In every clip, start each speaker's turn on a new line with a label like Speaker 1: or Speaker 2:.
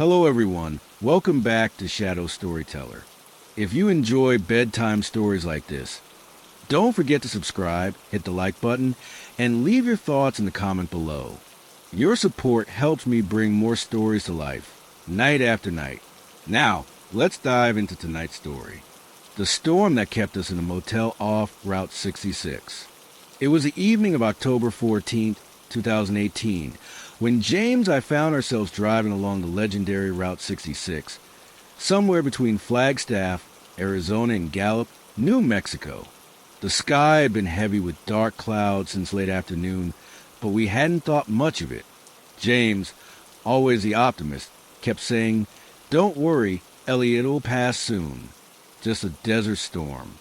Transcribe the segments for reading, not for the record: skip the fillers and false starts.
Speaker 1: Hello everyone, welcome back to Shadow Storyteller. If you enjoy bedtime stories like this, don't forget to subscribe, hit the like button, and leave your thoughts in the comment below. Your support helps me bring more stories to life, night after night. Now, let's dive into tonight's story. The storm that kept us in a motel off Route 66. It was the evening of October 14th, 2018, when James and I found ourselves driving along the legendary Route 66, somewhere between Flagstaff, Arizona, and Gallup, New Mexico. The sky had been heavy with dark clouds since late afternoon, but we hadn't thought much of it. James, always the optimist, kept saying, "Don't worry, Ellie, it'll pass soon. Just a desert storm."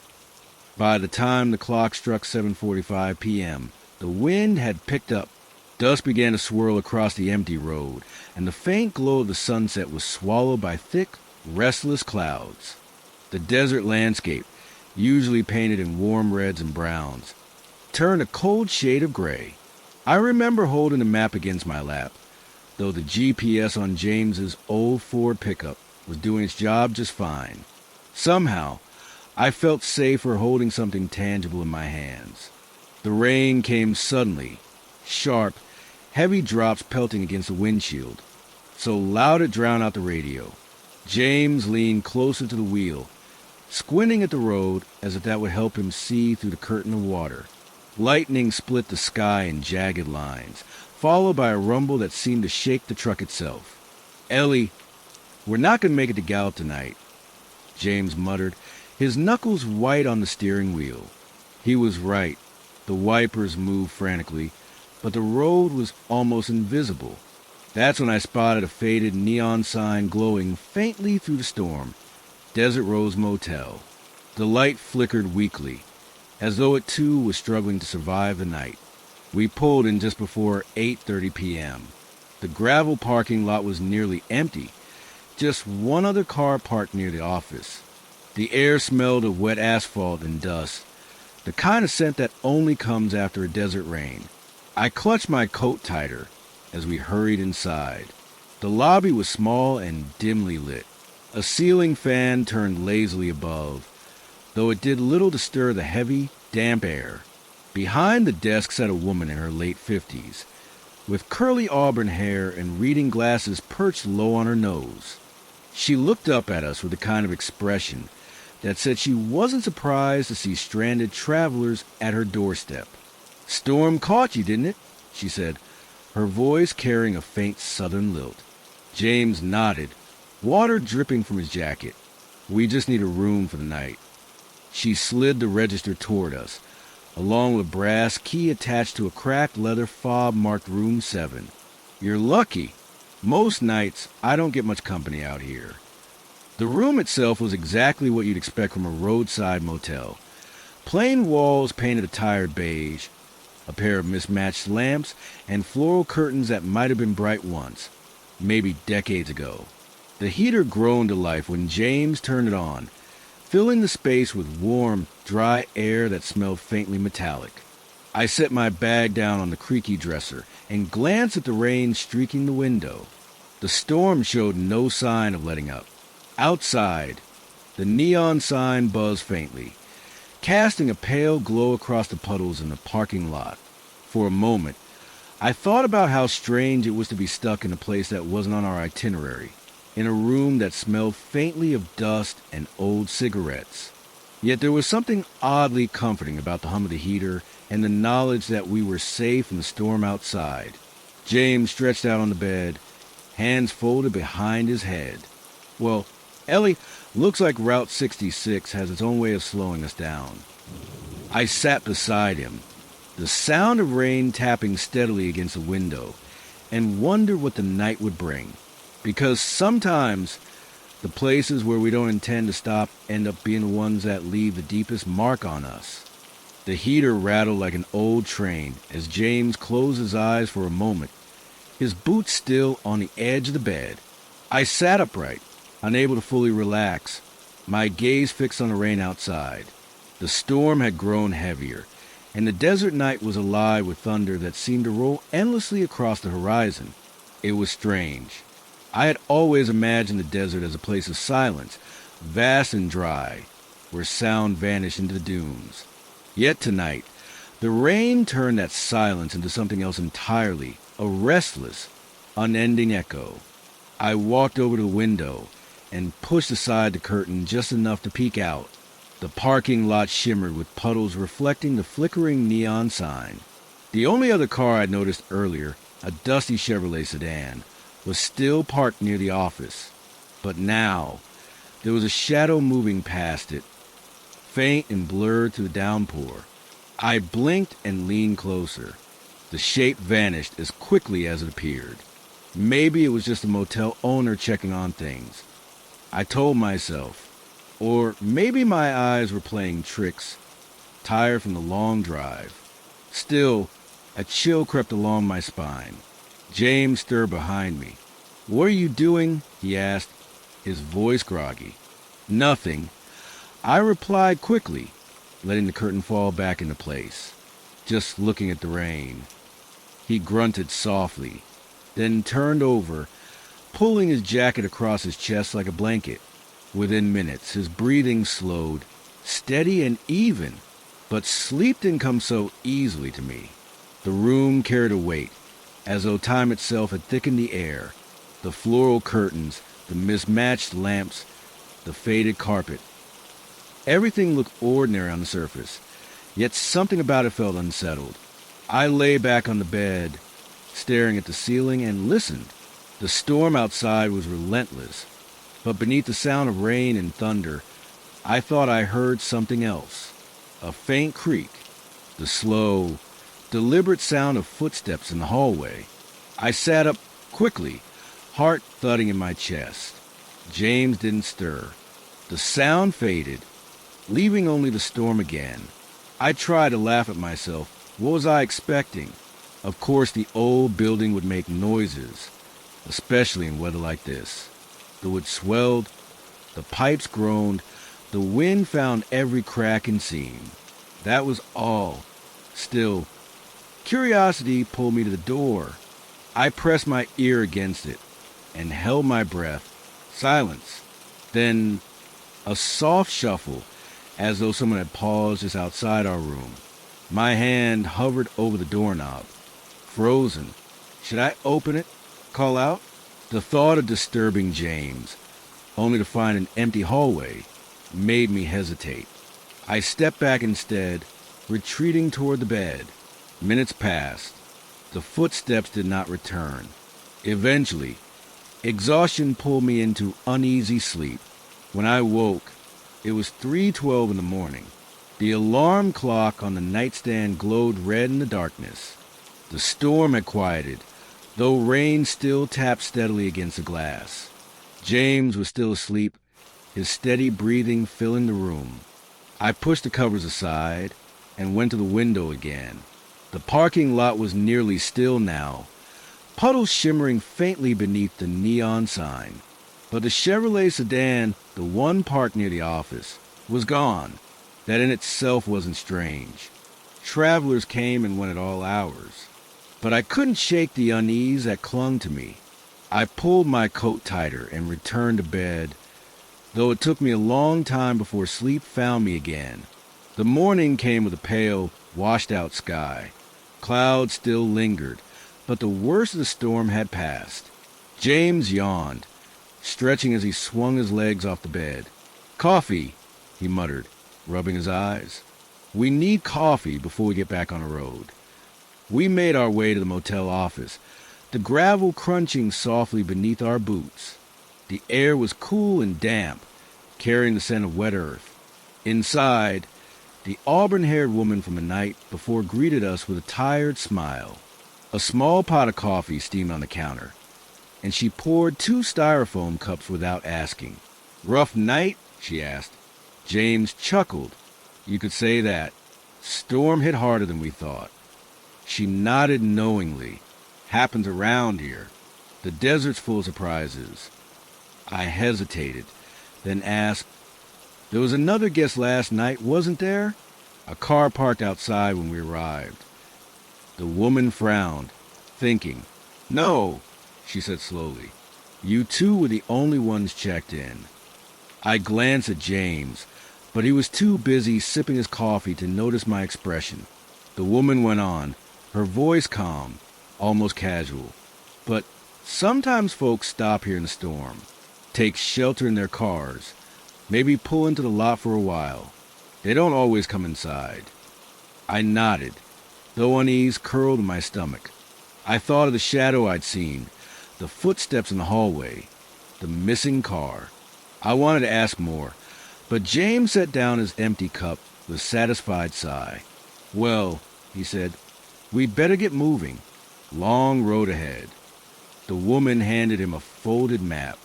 Speaker 1: By the time the clock struck 7:45 p.m., the wind had picked up. Dust began to swirl across the empty road, and the faint glow of the sunset was swallowed by thick, restless clouds. The desert landscape, usually painted in warm reds and browns, turned a cold shade of gray. I remember holding the map against my lap, though the GPS on James's old Ford pickup was doing its job just fine. Somehow, I felt safer holding something tangible in my hands. The rain came suddenly, sharp, heavy drops pelting against the windshield, so loud it drowned out the radio. James leaned closer to the wheel, squinting at the road as if that would help him see through the curtain of water. Lightning split the sky in jagged lines, followed by a rumble that seemed to shake the truck itself. "Ellie, we're not going to make it to Gallup tonight," James muttered, his knuckles white on the steering wheel. He was right. The wipers moved frantically, but the road was almost invisible. That's when I spotted a faded neon sign glowing faintly through the storm. Desert Rose Motel. The light flickered weakly, as though it too was struggling to survive the night. We pulled in just before 8:30 p.m. The gravel parking lot was nearly empty. Just one other car parked near the office. The air smelled of wet asphalt and dust, the kind of scent that only comes after a desert rain. I clutched my coat tighter as we hurried inside. The lobby was small and dimly lit. A ceiling fan turned lazily above, though it did little to stir the heavy, damp air. Behind the desk sat a woman in her late 50s, with curly auburn hair and reading glasses perched low on her nose. She looked up at us with a kind of expression that said she wasn't surprised to see stranded travelers at her doorstep. "Storm caught you, didn't it?" she said, her voice carrying a faint southern lilt. James nodded, water dripping from his jacket. "We just need a room for the night." She slid the register toward us, along with a brass key attached to a cracked leather fob marked Room 7. "You're lucky. Most nights, I don't get much company out here." The room itself was exactly what you'd expect from a roadside motel. Plain walls painted a tired beige, a pair of mismatched lamps, and floral curtains that might have been bright once, maybe decades ago. The heater groaned to life when James turned it on, filling the space with warm, dry air that smelled faintly metallic. I set my bag down on the creaky dresser and glanced at the rain streaking the window. The storm showed no sign of letting up. Outside, the neon sign buzzed faintly, casting a pale glow across the puddles in the parking lot. For a moment, I thought about how strange it was to be stuck in a place that wasn't on our itinerary, in a room that smelled faintly of dust and old cigarettes. Yet there was something oddly comforting about the hum of the heater and the knowledge that we were safe in the storm outside. James stretched out on the bed, hands folded behind his head. "Well, Ellie, looks like Route 66 has its own way of slowing us down." I sat beside him, the sound of rain tapping steadily against the window, and wondered what the night would bring. Because sometimes the places where we don't intend to stop end up being the ones that leave the deepest mark on us. The heater rattled like an old train as James closed his eyes for a moment, his boots still on the edge of the bed. I sat upright, unable to fully relax, my gaze fixed on the rain outside. The storm had grown heavier, and the desert night was alive with thunder that seemed to roll endlessly across the horizon. It was strange. I had always imagined the desert as a place of silence, vast and dry, where sound vanished into the dunes. Yet tonight, the rain turned that silence into something else entirely, a restless, unending echo. I walked over to the window and pushed aside the curtain just enough to peek out. The parking lot shimmered with puddles reflecting the flickering neon sign. The only other car I'd noticed earlier, a dusty Chevrolet sedan, was still parked near the office. But now, there was a shadow moving past it, faint and blurred through the downpour. I blinked and leaned closer. The shape vanished as quickly as it appeared. Maybe it was just a motel owner checking on things. I told myself. Or maybe my eyes were playing tricks, tired from the long drive. Still, a chill crept along my spine. James stirred behind me. "What are you doing?" he asked, his voice groggy. "Nothing." I replied quickly, letting the curtain fall back into place. "Just looking at the rain." He grunted softly, then turned over, pulling his jacket across his chest like a blanket. Within minutes, his breathing slowed, steady and even, but sleep didn't come so easily to me. The room carried a weight, as though time itself had thickened the air. The floral curtains, the mismatched lamps, the faded carpet. Everything looked ordinary on the surface, yet something about it felt unsettled. I lay back on the bed, staring at the ceiling, and listened. The storm outside was relentless, but beneath the sound of rain and thunder, I thought I heard something else. A faint creak, the slow, deliberate sound of footsteps in the hallway. I sat up quickly, heart thudding in my chest. James didn't stir. The sound faded, leaving only the storm again. I tried to laugh at myself. What was I expecting? Of course, the old building would make noises, especially in weather like this. The wood swelled, the pipes groaned, the wind found every crack and seam. That was all. Still, curiosity pulled me to the door. I pressed my ear against it and held my breath. Silence. Then a soft shuffle, as though someone had paused just outside our room. My hand hovered over the doorknob. Frozen. Should I open it? Call out? The thought of disturbing James, only to find an empty hallway, made me hesitate. I stepped back instead, retreating toward the bed. Minutes passed. The footsteps did not return. Eventually, exhaustion pulled me into uneasy sleep. When I woke, it was 3:12 in the morning. The alarm clock on the nightstand glowed red in the darkness. The storm had quieted, though rain still tapped steadily against the glass. James was still asleep, his steady breathing filling the room. I pushed the covers aside and went to the window again. The parking lot was nearly still now, puddles shimmering faintly beneath the neon sign. But the Chevrolet sedan, the one parked near the office, was gone. That in itself wasn't strange. Travelers came and went at all hours. But I couldn't shake the unease that clung to me. I pulled my coat tighter and returned to bed, though it took me a long time before sleep found me again. The morning came with a pale, washed-out sky. Clouds still lingered, but the worst of the storm had passed. James yawned, stretching as he swung his legs off the bed. "Coffee," he muttered, rubbing his eyes. "We need coffee before we get back on the road." We made our way to the motel office, the gravel crunching softly beneath our boots. The air was cool and damp, carrying the scent of wet earth. Inside, the auburn-haired woman from the night before greeted us with a tired smile. A small pot of coffee steamed on the counter, and she poured 2 styrofoam cups without asking. "Rough night?" she asked. James chuckled. "You could say that. Storm hit harder than we thought." She nodded knowingly. "Happens around here. The desert's full of surprises." I hesitated, then asked, "There was another guest last night, wasn't there?" A car parked outside when we arrived. The woman frowned, thinking. "No," she said slowly. You two were the only ones checked in. I glanced at James, but he was too busy sipping his coffee to notice my expression. The woman went on, her voice calm, almost casual. But sometimes folks stop here in the storm, take shelter in their cars, maybe pull into the lot for a while. They don't always come inside. I nodded, though unease curled in my stomach. I thought of the shadow I'd seen, the footsteps in the hallway, the missing car. I wanted to ask more, but James set down his empty cup with a satisfied sigh. "Well," he said, "we'd better get moving. Long road ahead." The woman handed him a folded map.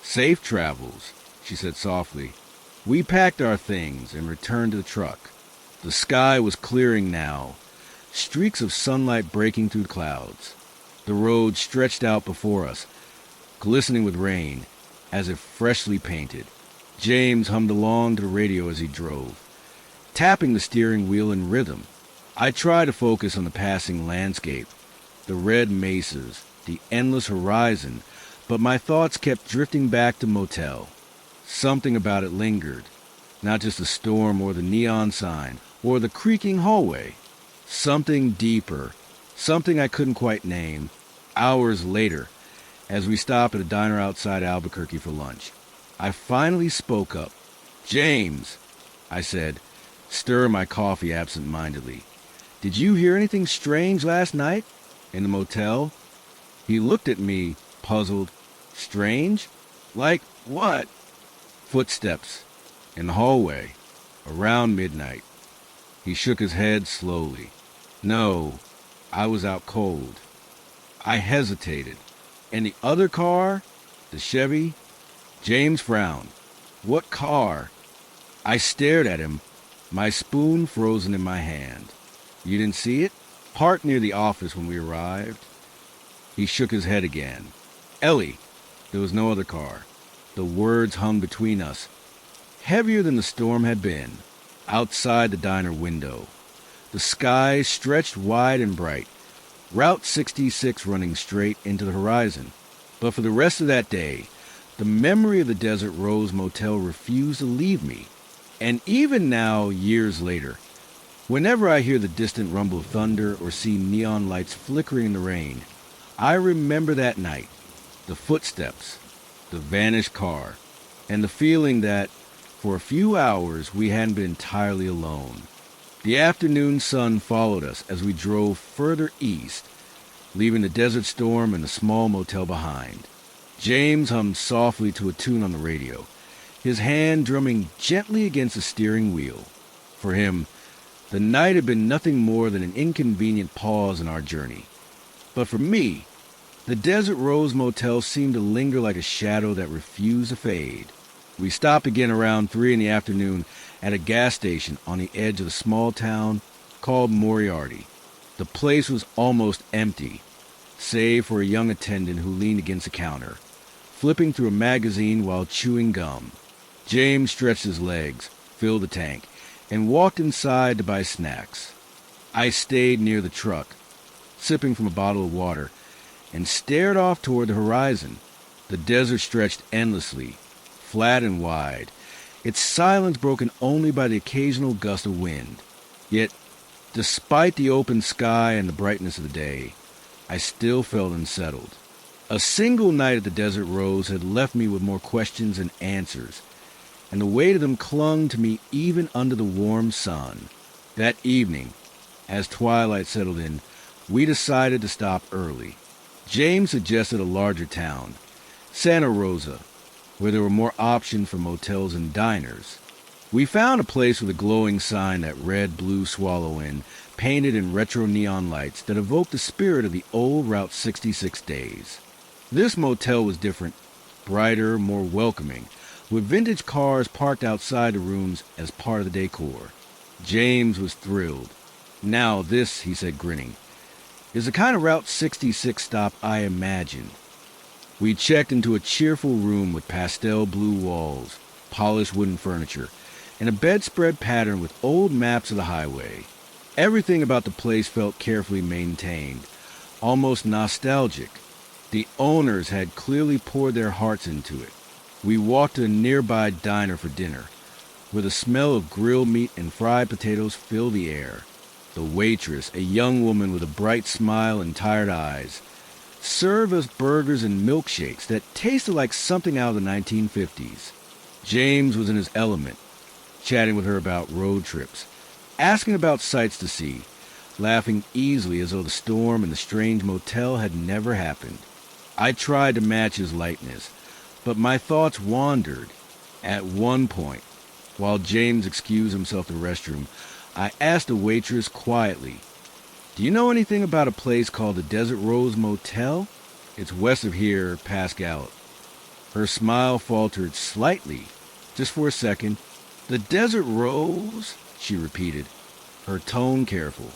Speaker 1: "Safe travels," she said softly. We packed our things and returned to the truck. The sky was clearing now, streaks of sunlight breaking through the clouds. The road stretched out before us, glistening with rain, as if freshly painted. James hummed along to the radio as he drove, tapping the steering wheel in rhythm. I tried to focus on the passing landscape, the red mesas, the endless horizon, but my thoughts kept drifting back to motel. Something about it lingered, not just the storm or the neon sign or the creaking hallway. Something deeper, something I couldn't quite name. Hours later, as we stopped at a diner outside Albuquerque for lunch, I finally spoke up. "James," I said, stirring my coffee absent-mindedly, "did you hear anything strange last night in the motel?" He looked at me, puzzled. "Strange? Like what?" "Footsteps in the hallway, around midnight." He shook his head slowly. "No, I was out cold." I hesitated. "And the other car? The Chevy?" James frowned. "What car?" I stared at him, my spoon frozen in my hand. "You didn't see it? Parked near the office when we arrived." He shook his head again. "Ellie, there was no other car." The words hung between us, heavier than the storm had been. Outside the diner window, the sky stretched wide and bright, Route 66 running straight into the horizon. But for the rest of that day, the memory of the Desert Rose Motel refused to leave me. And even now, years later, whenever I hear the distant rumble of thunder or see neon lights flickering in the rain, I remember that night, the footsteps, the vanished car, and the feeling that, for a few hours, we hadn't been entirely alone. The afternoon sun followed us as we drove further east, leaving the desert storm and the small motel behind. James hummed softly to a tune on the radio, his hand drumming gently against the steering wheel. For him, the night had been nothing more than an inconvenient pause in our journey. But for me, the Desert Rose Motel seemed to linger like a shadow that refused to fade. We stopped again around 3 in the afternoon at a gas station on the edge of a small town called Moriarty. The place was almost empty, save for a young attendant who leaned against the counter, flipping through a magazine while chewing gum. James stretched his legs, filled the tank, and walked inside to buy snacks. I stayed near the truck, sipping from a bottle of water, and stared off toward the horizon. The desert stretched endlessly, flat and wide, its silence broken only by the occasional gust of wind. Yet, despite the open sky and the brightness of the day, I still felt unsettled. A single night at the Desert Rose had left me with more questions than answers, and the weight of them clung to me even under the warm sun. That evening, as twilight settled in, we decided to stop early. James suggested a larger town, Santa Rosa, where there were more options for motels and diners. We found a place with a glowing sign that read Blue Swallow Inn, painted in retro neon lights that evoked the spirit of the old Route 66 days. This motel was different, brighter, more welcoming, with vintage cars parked outside the rooms as part of the decor. James was thrilled. "Now this," he said, grinning, "is the kind of Route 66 stop I imagined." We checked into a cheerful room with pastel blue walls, polished wooden furniture, and a bedspread patterned with old maps of the highway. Everything about the place felt carefully maintained, almost nostalgic. The owners had clearly poured their hearts into it. We walked to a nearby diner for dinner, where the smell of grilled meat and fried potatoes filled the air. The waitress, a young woman with a bright smile and tired eyes, served us burgers and milkshakes that tasted like something out of the 1950s. James was in his element, chatting with her about road trips, asking about sights to see, laughing easily as though the storm and the strange motel had never happened. I tried to match his lightness, but my thoughts wandered. At one point, while James excused himself to the restroom, I asked the waitress quietly, "Do you know anything about a place called the Desert Rose Motel? It's west of here, past Gallup." Her smile faltered slightly, just for a second. "The Desert Rose?" she repeated, her tone careful.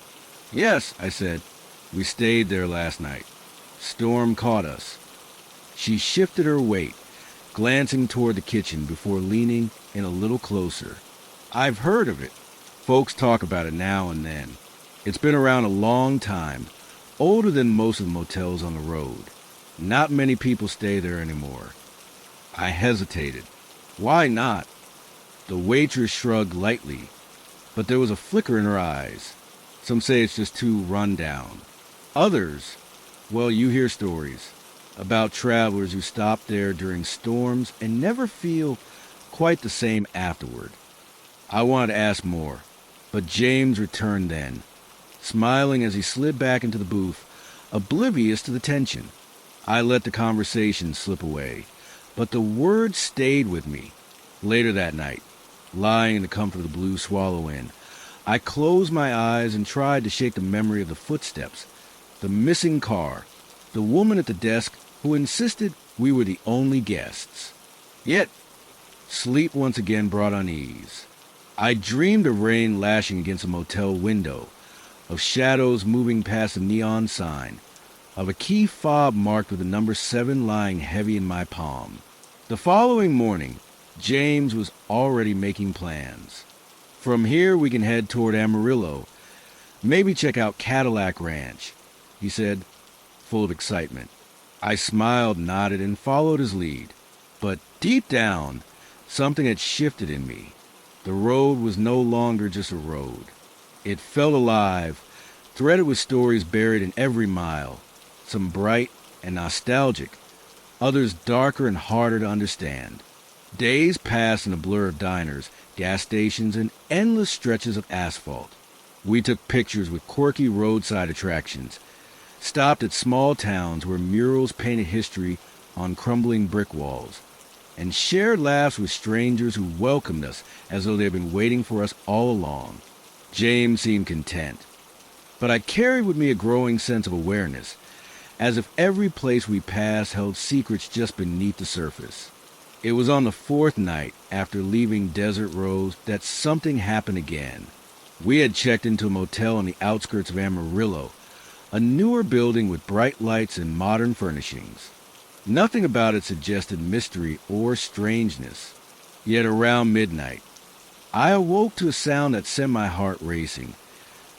Speaker 1: "Yes," I said. "We stayed there last night. Storm caught us." She shifted her weight, glancing toward the kitchen before leaning in a little closer. "I've heard of it. Folks talk about it now and then. It's been around a long time, older than most of the motels on the road. Not many people stay there anymore." I hesitated. "Why not?" The waitress shrugged lightly, but there was a flicker in her eyes. "Some say it's just too run down. Others, well, you hear stories about travelers who stop there during storms and never feel quite the same afterward." I wanted to ask more, but James returned then, smiling as he slid back into the booth, oblivious to the tension. I let the conversation slip away, but the words stayed with me. Later that night, lying in the comfort of the Blue Swallow Inn, I closed my eyes and tried to shake the memory of the footsteps, the missing car, the woman at the desk who insisted we were the only guests. Yet, sleep once again brought unease. I dreamed of rain lashing against a motel window, of shadows moving past a neon sign, of a key fob marked with the number 7 lying heavy in my palm. The following morning, James was already making plans. "From here we can head toward Amarillo, maybe check out Cadillac Ranch," he said, full of excitement. I smiled, nodded, and followed his lead. But deep down, something had shifted in me. The road was no longer just a road. It felt alive, threaded with stories buried in every mile, some bright and nostalgic, others darker and harder to understand. Days passed in a blur of diners, gas stations, and endless stretches of asphalt. We took pictures with quirky roadside attractions, stopped at small towns where murals painted history on crumbling brick walls, and shared laughs with strangers who welcomed us as though they had been waiting for us all along. James seemed content, but I carried with me a growing sense of awareness, as if every place we passed held secrets just beneath the surface. It was on the 4th night after leaving Desert Rose that something happened again. We had checked into a motel on the outskirts of Amarillo, a newer building with bright lights and modern furnishings. Nothing about it suggested mystery or strangeness. Yet around midnight, I awoke to a sound that sent my heart racing,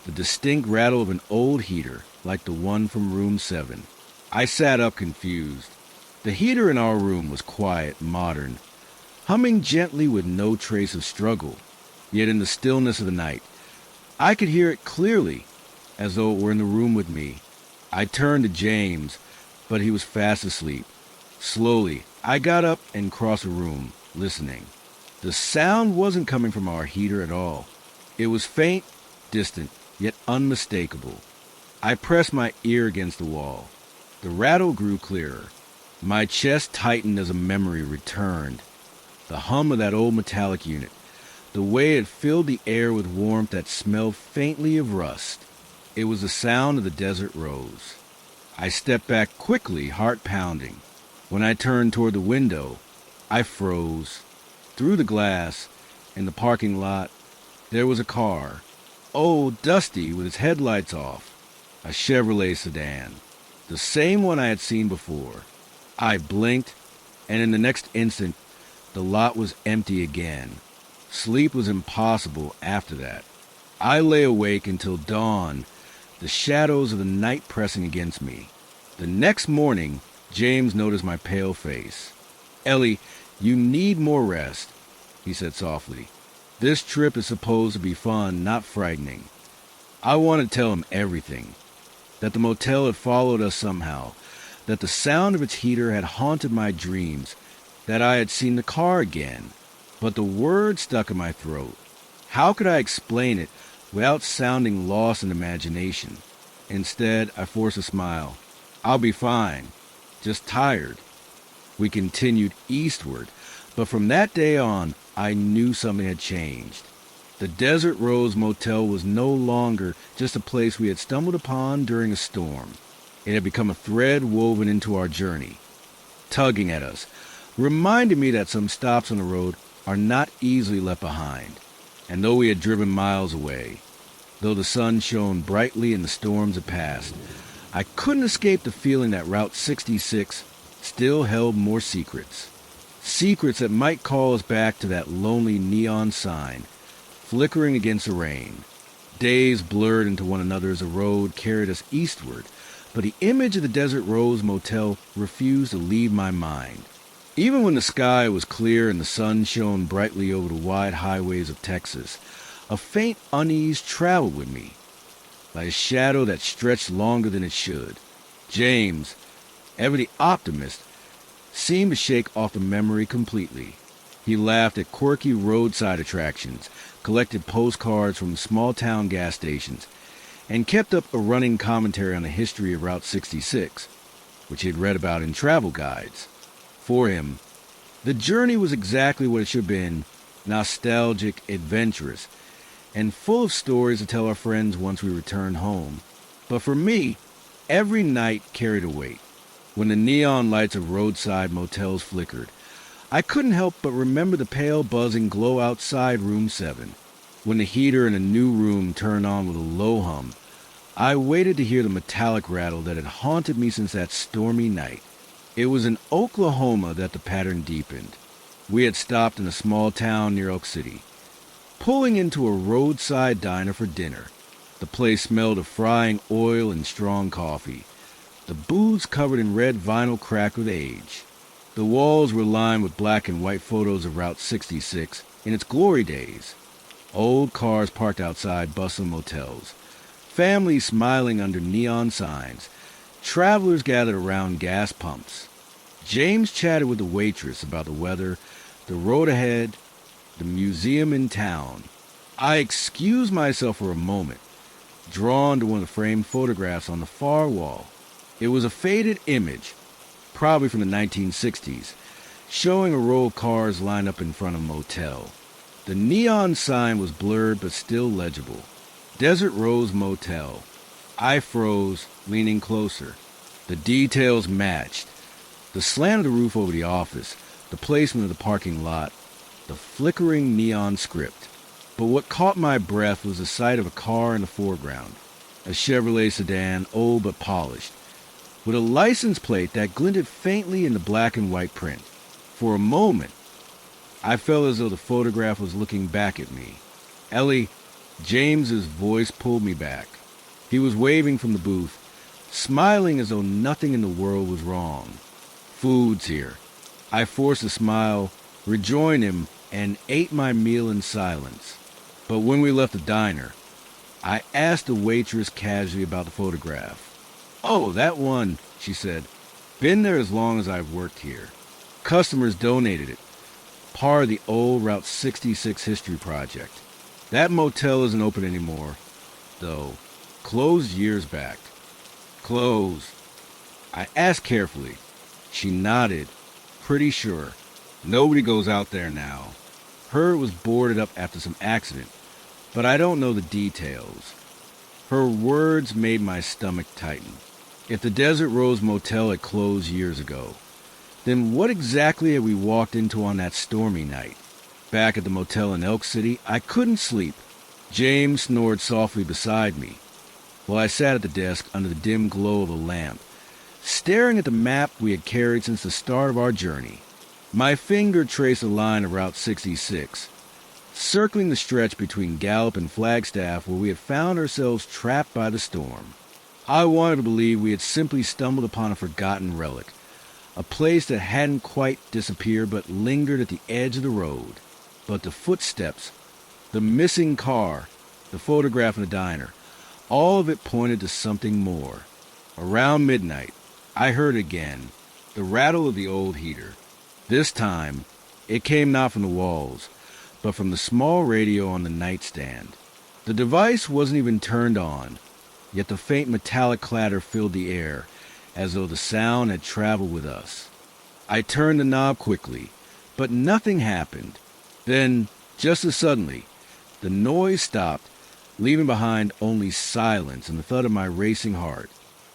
Speaker 1: the distinct rattle of an old heater like the one from room 7. I sat up confused. The heater in our room was quiet, modern, humming gently with no trace of struggle. Yet in the stillness of the night, I could hear it clearly, as though it were in the room with me. I turned to James, but he was fast asleep. Slowly, I got up and crossed the room, listening. The sound wasn't coming from our heater at all. It was faint, distant, yet unmistakable. I pressed my ear against the wall. The rattle grew clearer. My chest tightened as a memory returned. The hum of that old metallic unit, the way it filled the air with warmth that smelled faintly of rust. It was the sound of the Desert Rose. I stepped back quickly, heart pounding. When I turned toward the window, I froze. Through the glass, in the parking lot, there was a car, old, dusty, with its headlights off, a Chevrolet sedan, the same one I had seen before. I blinked, and in the next instant, the lot was empty again. Sleep was impossible after that. I lay awake until dawn, the shadows of the night pressing against me. The next morning, James noticed my pale face. "Ellie, you need more rest," he said softly. "This trip is supposed to be fun, not frightening." I wanted to tell him everything. That the motel had followed us somehow. That the sound of its heater had haunted my dreams. That I had seen the car again. But the word stuck in my throat. How could I explain it without sounding lost in imagination? Instead, I forced a smile. "I'll be fine. Just tired." We continued eastward, but from that day on, I knew something had changed. The Desert Rose Motel was no longer just a place we had stumbled upon during a storm. It had become a thread woven into our journey, tugging at us, reminding me that some stops on the road are not easily left behind. And though we had driven miles away, though the sun shone brightly and the storms had passed, I couldn't escape the feeling that Route 66 still held more secrets. Secrets that might call us back to that lonely neon sign, flickering against the rain. Days blurred into one another as the road carried us eastward, but the image of the Desert Rose Motel refused to leave my mind. Even when the sky was clear and the sun shone brightly over the wide highways of Texas, a faint unease traveled with me, like a shadow that stretched longer than it should. James, ever the optimist, seemed to shake off the memory completely. He laughed at quirky roadside attractions, collected postcards from small-town gas stations, and kept up a running commentary on the history of Route 66, which he had read about in travel guides. For him, the journey was exactly what it should have been, nostalgic, adventurous, and full of stories to tell our friends once we returned home. But for me, every night carried a weight. When the neon lights of roadside motels flickered, I couldn't help but remember the pale buzzing glow outside room 7. When the heater in a new room turned on with a low hum, I waited to hear the metallic rattle that had haunted me since that stormy night. It was in Oklahoma that the pattern deepened. We had stopped in a small town near Elk City, pulling into a roadside diner for dinner. The place smelled of frying oil and strong coffee. The booths covered in red vinyl cracked with age. The walls were lined with black and white photos of Route 66 in its glory days. Old cars parked outside bustling motels. Families smiling under neon signs. Travelers gathered around gas pumps. James chatted with the waitress about the weather, the road ahead, the museum in town. I excused myself for a moment, drawn to one of the framed photographs on the far wall. It was a faded image, probably from the 1960s, showing a row of cars lined up in front of a motel. The neon sign was blurred but still legible. Desert Rose Motel. I froze, leaning closer. The details matched. The slant of the roof over the office, the placement of the parking lot, the flickering neon script. But what caught my breath was the sight of a car in the foreground. A Chevrolet sedan, old but polished, with a license plate that glinted faintly in the black and white print. For a moment, I felt as though the photograph was looking back at me. "Ellie," James's voice pulled me back. He was waving from the booth, smiling as though nothing in the world was wrong. "Food's here." I forced a smile, rejoined him, and ate my meal in silence. But when we left the diner, I asked the waitress casually about the photograph. "Oh, that one," she said. "Been there as long as I've worked here. Customers donated it. Part of the old Route 66 history project. That motel isn't open anymore, though. Closed years back." "Closed?" I asked carefully. She nodded, pretty sure. "Nobody goes out there now. Heard it was boarded up after some accident, but I don't know the details." Her words made my stomach tighten. If the Desert Rose Motel had closed years ago, then what exactly had we walked into on that stormy night? Back at the motel in Elk City, I couldn't sleep. James snored softly beside me, while I sat at the desk under the dim glow of a lamp, staring at the map we had carried since the start of our journey. My finger traced a line of Route 66, circling the stretch between Gallup and Flagstaff where we had found ourselves trapped by the storm. I wanted to believe we had simply stumbled upon a forgotten relic, a place that hadn't quite disappeared but lingered at the edge of the road. But the footsteps, the missing car, the photograph in the diner, all of it pointed to something more. Around midnight, I heard again the rattle of the old heater. This time, it came not from the walls, but from the small radio on the nightstand. The device wasn't even turned on, yet the faint metallic clatter filled the air, as though the sound had traveled with us. I turned the knob quickly, but nothing happened. Then, just as suddenly, the noise stopped, leaving behind only silence and the thud of my racing heart.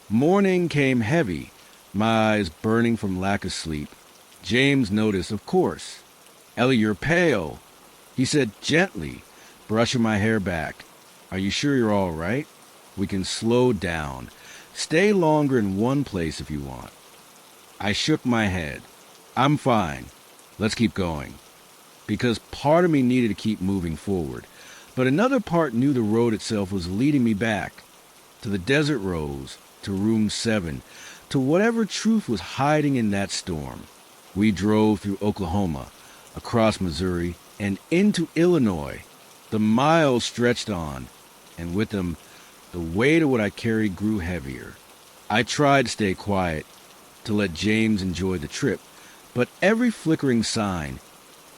Speaker 1: Morning came heavy, my eyes burning from lack of sleep. James noticed, of course. "Ellie, you're pale," he said gently, brushing my hair back. "Are you sure you're all right? We can slow down. Stay longer in one place if you want." I shook my head. "I'm fine. Let's keep going." Because part of me needed to keep moving forward, but another part knew the road itself was leading me back, to the desert rose, to room 7, to whatever truth was hiding in that storm. We drove through Oklahoma, across Missouri, and into Illinois. The miles stretched on, and with them, the weight of what I carried grew heavier. I tried to stay quiet, to let James enjoy the trip, but every flickering sign,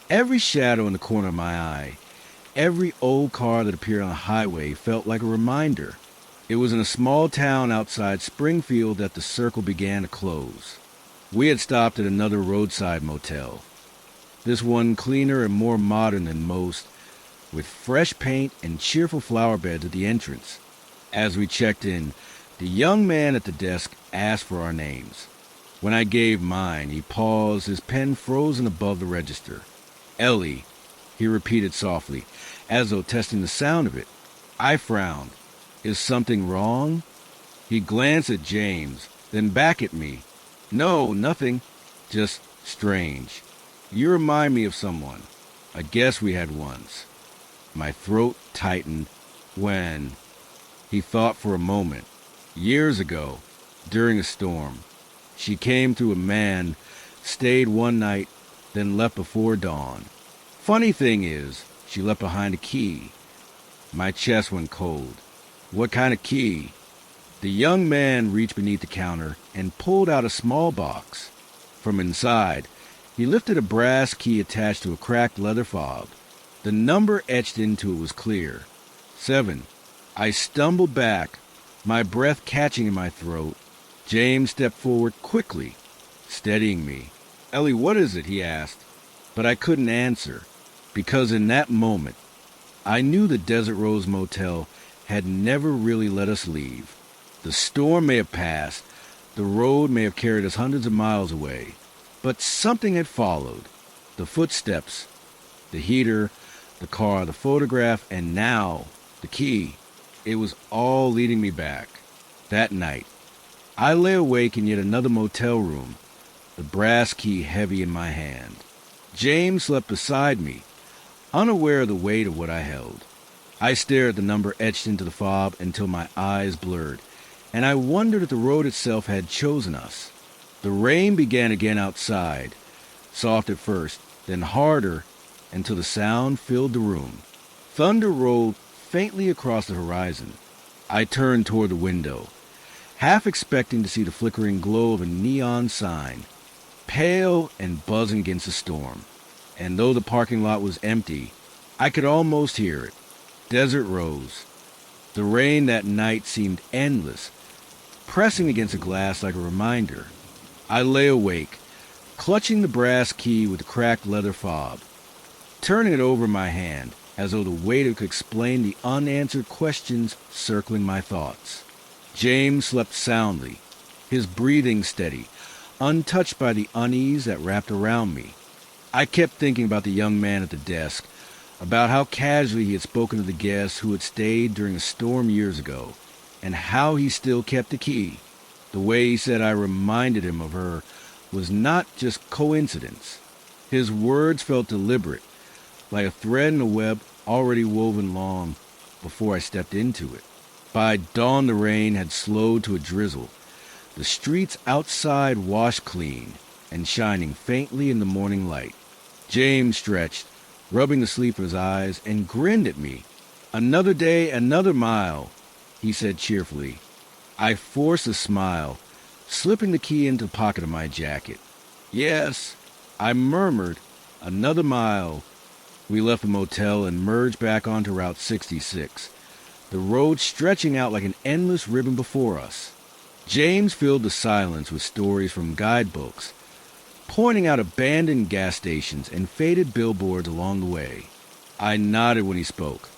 Speaker 1: every shadow in the corner of my eye, every old car that appeared on the highway felt like a reminder. It was in a small town outside Springfield that the circle began to close. We had stopped at another roadside motel, this one cleaner and more modern than most, with fresh paint and cheerful flower beds at the entrance. As we checked in, the young man at the desk asked for our names. When I gave mine, he paused, his pen frozen above the register. "Ellie," he repeated softly, as though testing the sound of it. I frowned. "Is something wrong?" He glanced at James, then back at me. "No, nothing. Just strange. You remind me of someone. I guess we had once." My throat tightened. "When?" He thought for a moment. "Years ago, during a storm. She came through a man, stayed one night, then left before dawn. Funny thing is, she left behind a key." My chest went cold. "What kind of key?" The young man reached beneath the counter and pulled out a small box. From inside, he lifted a brass key attached to a cracked leather fob. The number etched into it was clear. 7. I stumbled back, my breath catching in my throat. James stepped forward quickly, steadying me. "Ellie, what is it?" he asked. But I couldn't answer, because in that moment, I knew the Desert Rose Motel had never really let us leave. The storm may have passed, the road may have carried us hundreds of miles away, but something had followed. The footsteps, the heater, the car, the photograph, and now, the key. It was all leading me back. That night, I lay awake in yet another motel room, the brass key heavy in my hand. James slept beside me, unaware of the weight of what I held. I stared at the number etched into the fob until my eyes blurred, and I wondered if the road itself had chosen us. The rain began again outside, soft at first, then harder, until the sound filled the room. Thunder rolled faintly across the horizon. I turned toward the window, half expecting to see the flickering glow of a neon sign, pale and buzzing against the storm. And though the parking lot was empty, I could almost hear it. Desert Rose. The rain that night seemed endless, pressing against the glass like a reminder. I lay awake, clutching the brass key with the cracked leather fob, turning it over in my hand, as though the weight of it could explain the unanswered questions circling my thoughts. James slept soundly, his breathing steady, untouched by the unease that wrapped around me. I kept thinking about the young man at the desk, about how casually he had spoken to the guests who had stayed during a storm years ago, and how he still kept the key. The way he said I reminded him of her was not just coincidence. His words felt deliberate, like a thread in a web already woven long before I stepped into it. By dawn the rain had slowed to a drizzle. The streets outside washed clean, and shining faintly in the morning light. James stretched, rubbing the sleep from his eyes, and grinned at me. "Another day, another mile," he said cheerfully. I forced a smile, slipping the key into the pocket of my jacket. "Yes," I murmured, "another mile." We left the motel and merged back onto Route 66, the road stretching out like an endless ribbon before us. James filled the silence with stories from guidebooks, pointing out abandoned gas stations and faded billboards along the way. I nodded when he spoke,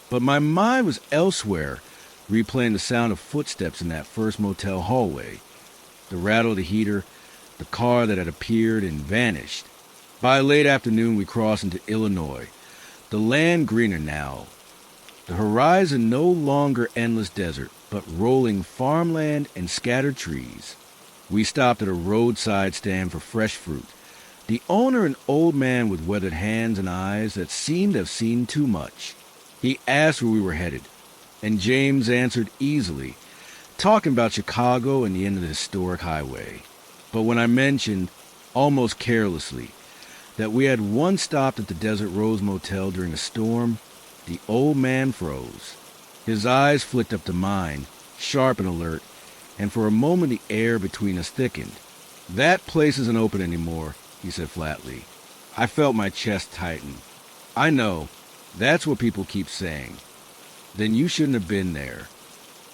Speaker 1: but my mind was elsewhere, replaying the sound of footsteps in that first motel hallway, the rattle of the heater, the car that had appeared and vanished. By late afternoon, we crossed into Illinois, the land greener now, the horizon no longer endless desert, but rolling farmland and scattered trees. We stopped at a roadside stand for fresh fruit. The owner, an old man with weathered hands and eyes that seemed to have seen too much. He asked where we were headed, and James answered easily, talking about Chicago and the end of the historic highway. But when I mentioned, almost carelessly, that we had once stopped at the Desert Rose Motel during a storm, the old man froze. His eyes flicked up to mine, sharp and alert, and for a moment the air between us thickened. "That place isn't open anymore," he said flatly. I felt my chest tighten. "I know. That's what people keep saying." "Then you shouldn't have been there."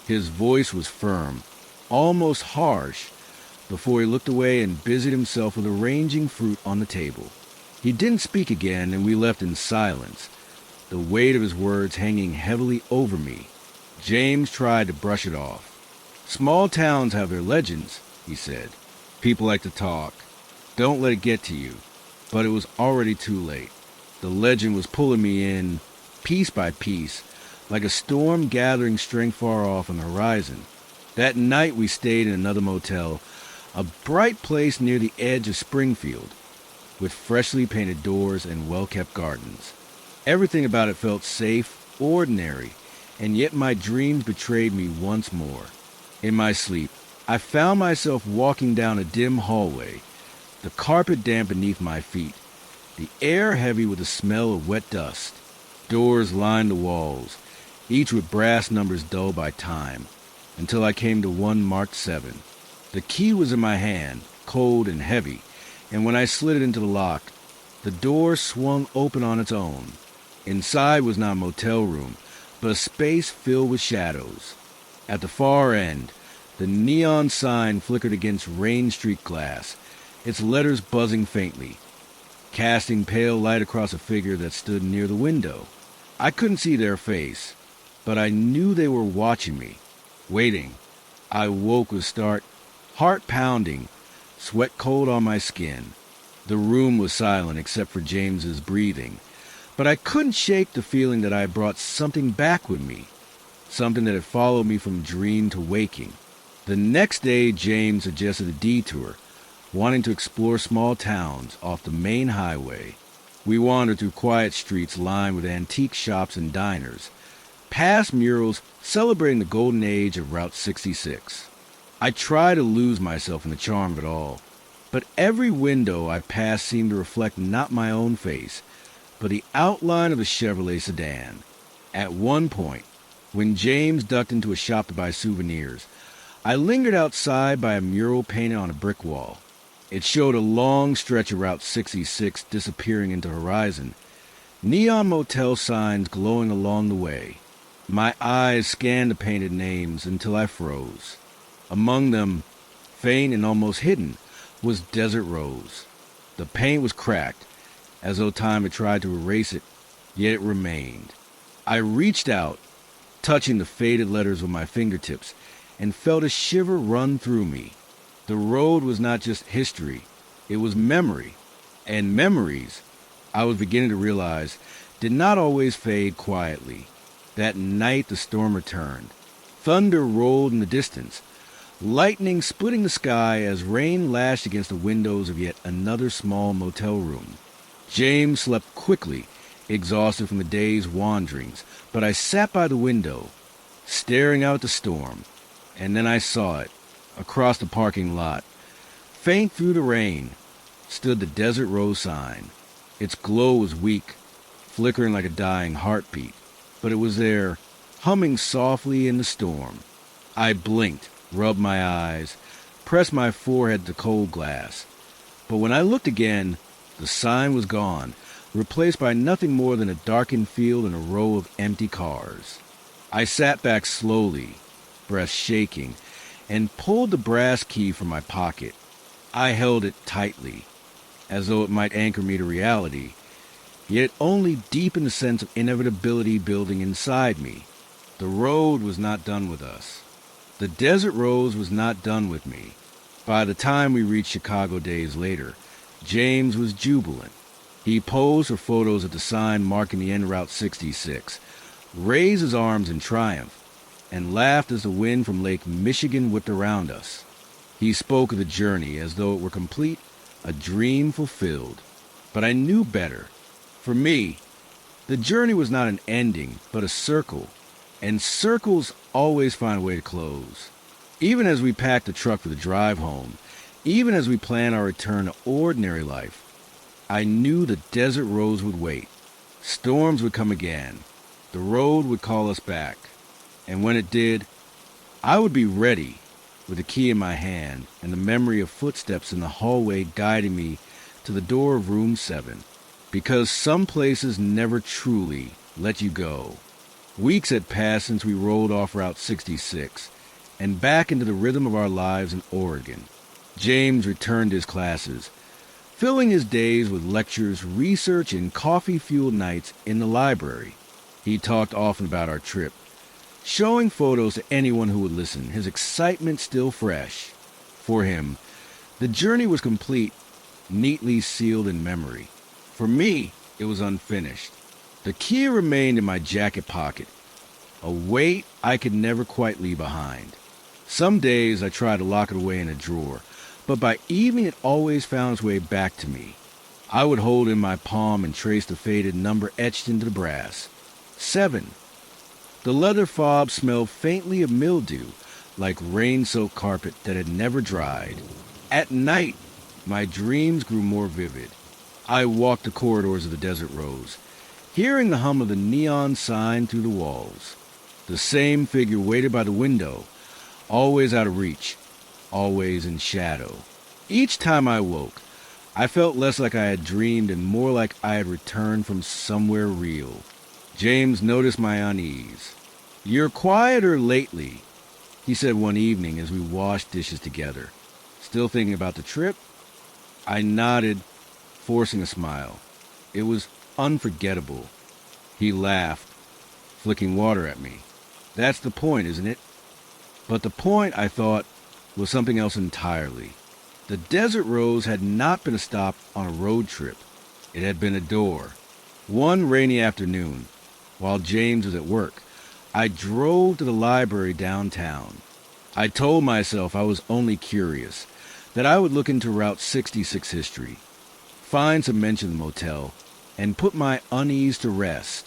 Speaker 1: His voice was firm, almost harsh, before he looked away and busied himself with arranging fruit on the table. He didn't speak again, and we left in silence, the weight of his words hanging heavily over me. James tried to brush it off. "Small towns have their legends," he said. "People like to talk. Don't let it get to you." But it was already too late. The legend was pulling me in, piece by piece, like a storm gathering strength far off on the horizon. That night we stayed in another motel, a bright place near the edge of Springfield, with freshly painted doors and well-kept gardens. Everything about it felt safe, ordinary, and yet my dreams betrayed me once more. In my sleep, I found myself walking down a dim hallway, the carpet damp beneath my feet, the air heavy with the smell of wet dust. Doors lined the walls, each with brass numbers dulled by time, until I came to one marked 7. The key was in my hand, cold and heavy, and when I slid it into the lock, the door swung open on its own. Inside was not a motel room, but a space filled with shadows. At the far end, the neon sign flickered against rain streaked glass, its letters buzzing faintly, casting pale light across a figure that stood near the window. I couldn't see their face, but I knew they were watching me, waiting. I woke with a start, heart pounding, sweat cold on my skin. The room was silent except for James's breathing, but I couldn't shake the feeling that I had brought something back with me, something that had followed me from dream to waking. The next day, James suggested a detour, wanting to explore small towns off the main highway. We wandered through quiet streets lined with antique shops and diners, past murals celebrating the golden age of Route 66. I tried to lose myself in the charm of it all, but every window I passed seemed to reflect not my own face, but the outline of a Chevrolet sedan. At one point, when James ducked into a shop to buy souvenirs, I lingered outside by a mural painted on a brick wall. It showed a long stretch of Route 66 disappearing into the horizon, neon motel signs glowing along the way. My eyes scanned the painted names until I froze. Among them, faint and almost hidden, was Desert Rose. The paint was cracked, as though time had tried to erase it, yet it remained. I reached out, touching the faded letters with my fingertips, and felt a shiver run through me. The road was not just history, it was memory. And memories, I was beginning to realize, did not always fade quietly. That night the storm returned. Thunder rolled in the distance, lightning splitting the sky as rain lashed against the windows of yet another small motel room. James slept quickly, exhausted from the day's wanderings, but I sat by the window, staring out at the storm, and then I saw it, across the parking lot, Faint through the rain stood the desert rose sign. Its glow was weak, flickering like a dying heartbeat, but it was there, humming softly in the storm. I blinked, rubbed my eyes, pressed my forehead to cold glass. But when I looked again, the sign was gone, replaced by nothing more than a darkened field and a row of empty cars. I sat back slowly, breath shaking, and pulled the brass key from my pocket. I held it tightly, as though it might anchor me to reality, yet it only deepened the sense of inevitability building inside me. The road was not done with us. The desert rose was not done with me. By the time we reached Chicago days later, James was jubilant. He posed for photos at the sign marking the end of Route 66, raised his arms in triumph, and laughed as the wind from Lake Michigan whipped around us. He spoke of the journey as though it were complete, a dream fulfilled. But I knew better. For me, the journey was not an ending, but a circle, and circles always find a way to close. Even as we packed the truck for the drive home, even as we planned our return to ordinary life, I knew the desert rose would wait. Storms would come again. The road would call us back. And when it did, I would be ready, with the key in my hand and the memory of footsteps in the hallway guiding me to the door of room 7. Because some places never truly let you go. Weeks had passed since we rolled off Route 66 and back into the rhythm of our lives in Oregon. James returned to his classes, filling his days with lectures, research, and coffee-fueled nights in the library. He talked often about our trip, showing photos to anyone who would listen, his excitement still fresh. For him, the journey was complete, neatly sealed in memory. For me, it was unfinished. The key remained in my jacket pocket, a weight I could never quite leave behind. Some days I tried to lock it away in a drawer, but by evening it always found its way back to me. I would hold it in my palm and trace the faded number etched into the brass. 7. The leather fob smelled faintly of mildew, like rain-soaked carpet that had never dried. At night, my dreams grew more vivid. I walked the corridors of the desert rose, hearing the hum of the neon sign through the walls. The same figure waited by the window, always out of reach, always in shadow. Each time I woke, I felt less like I had dreamed and more like I had returned from somewhere real. James noticed my unease. "You're quieter lately," he said one evening as we washed dishes together. "Still thinking about the trip?" I nodded, forcing a smile. It was unforgettable. He laughed, flicking water at me. "That's the point, isn't it?" But the point, I thought, was something else entirely. The desert rose had not been a stop on a road trip. It had been a door. One rainy afternoon, while James was at work, I drove to the library downtown. I told myself I was only curious, that I would look into Route 66 history, find some mention of the motel, and put my unease to rest.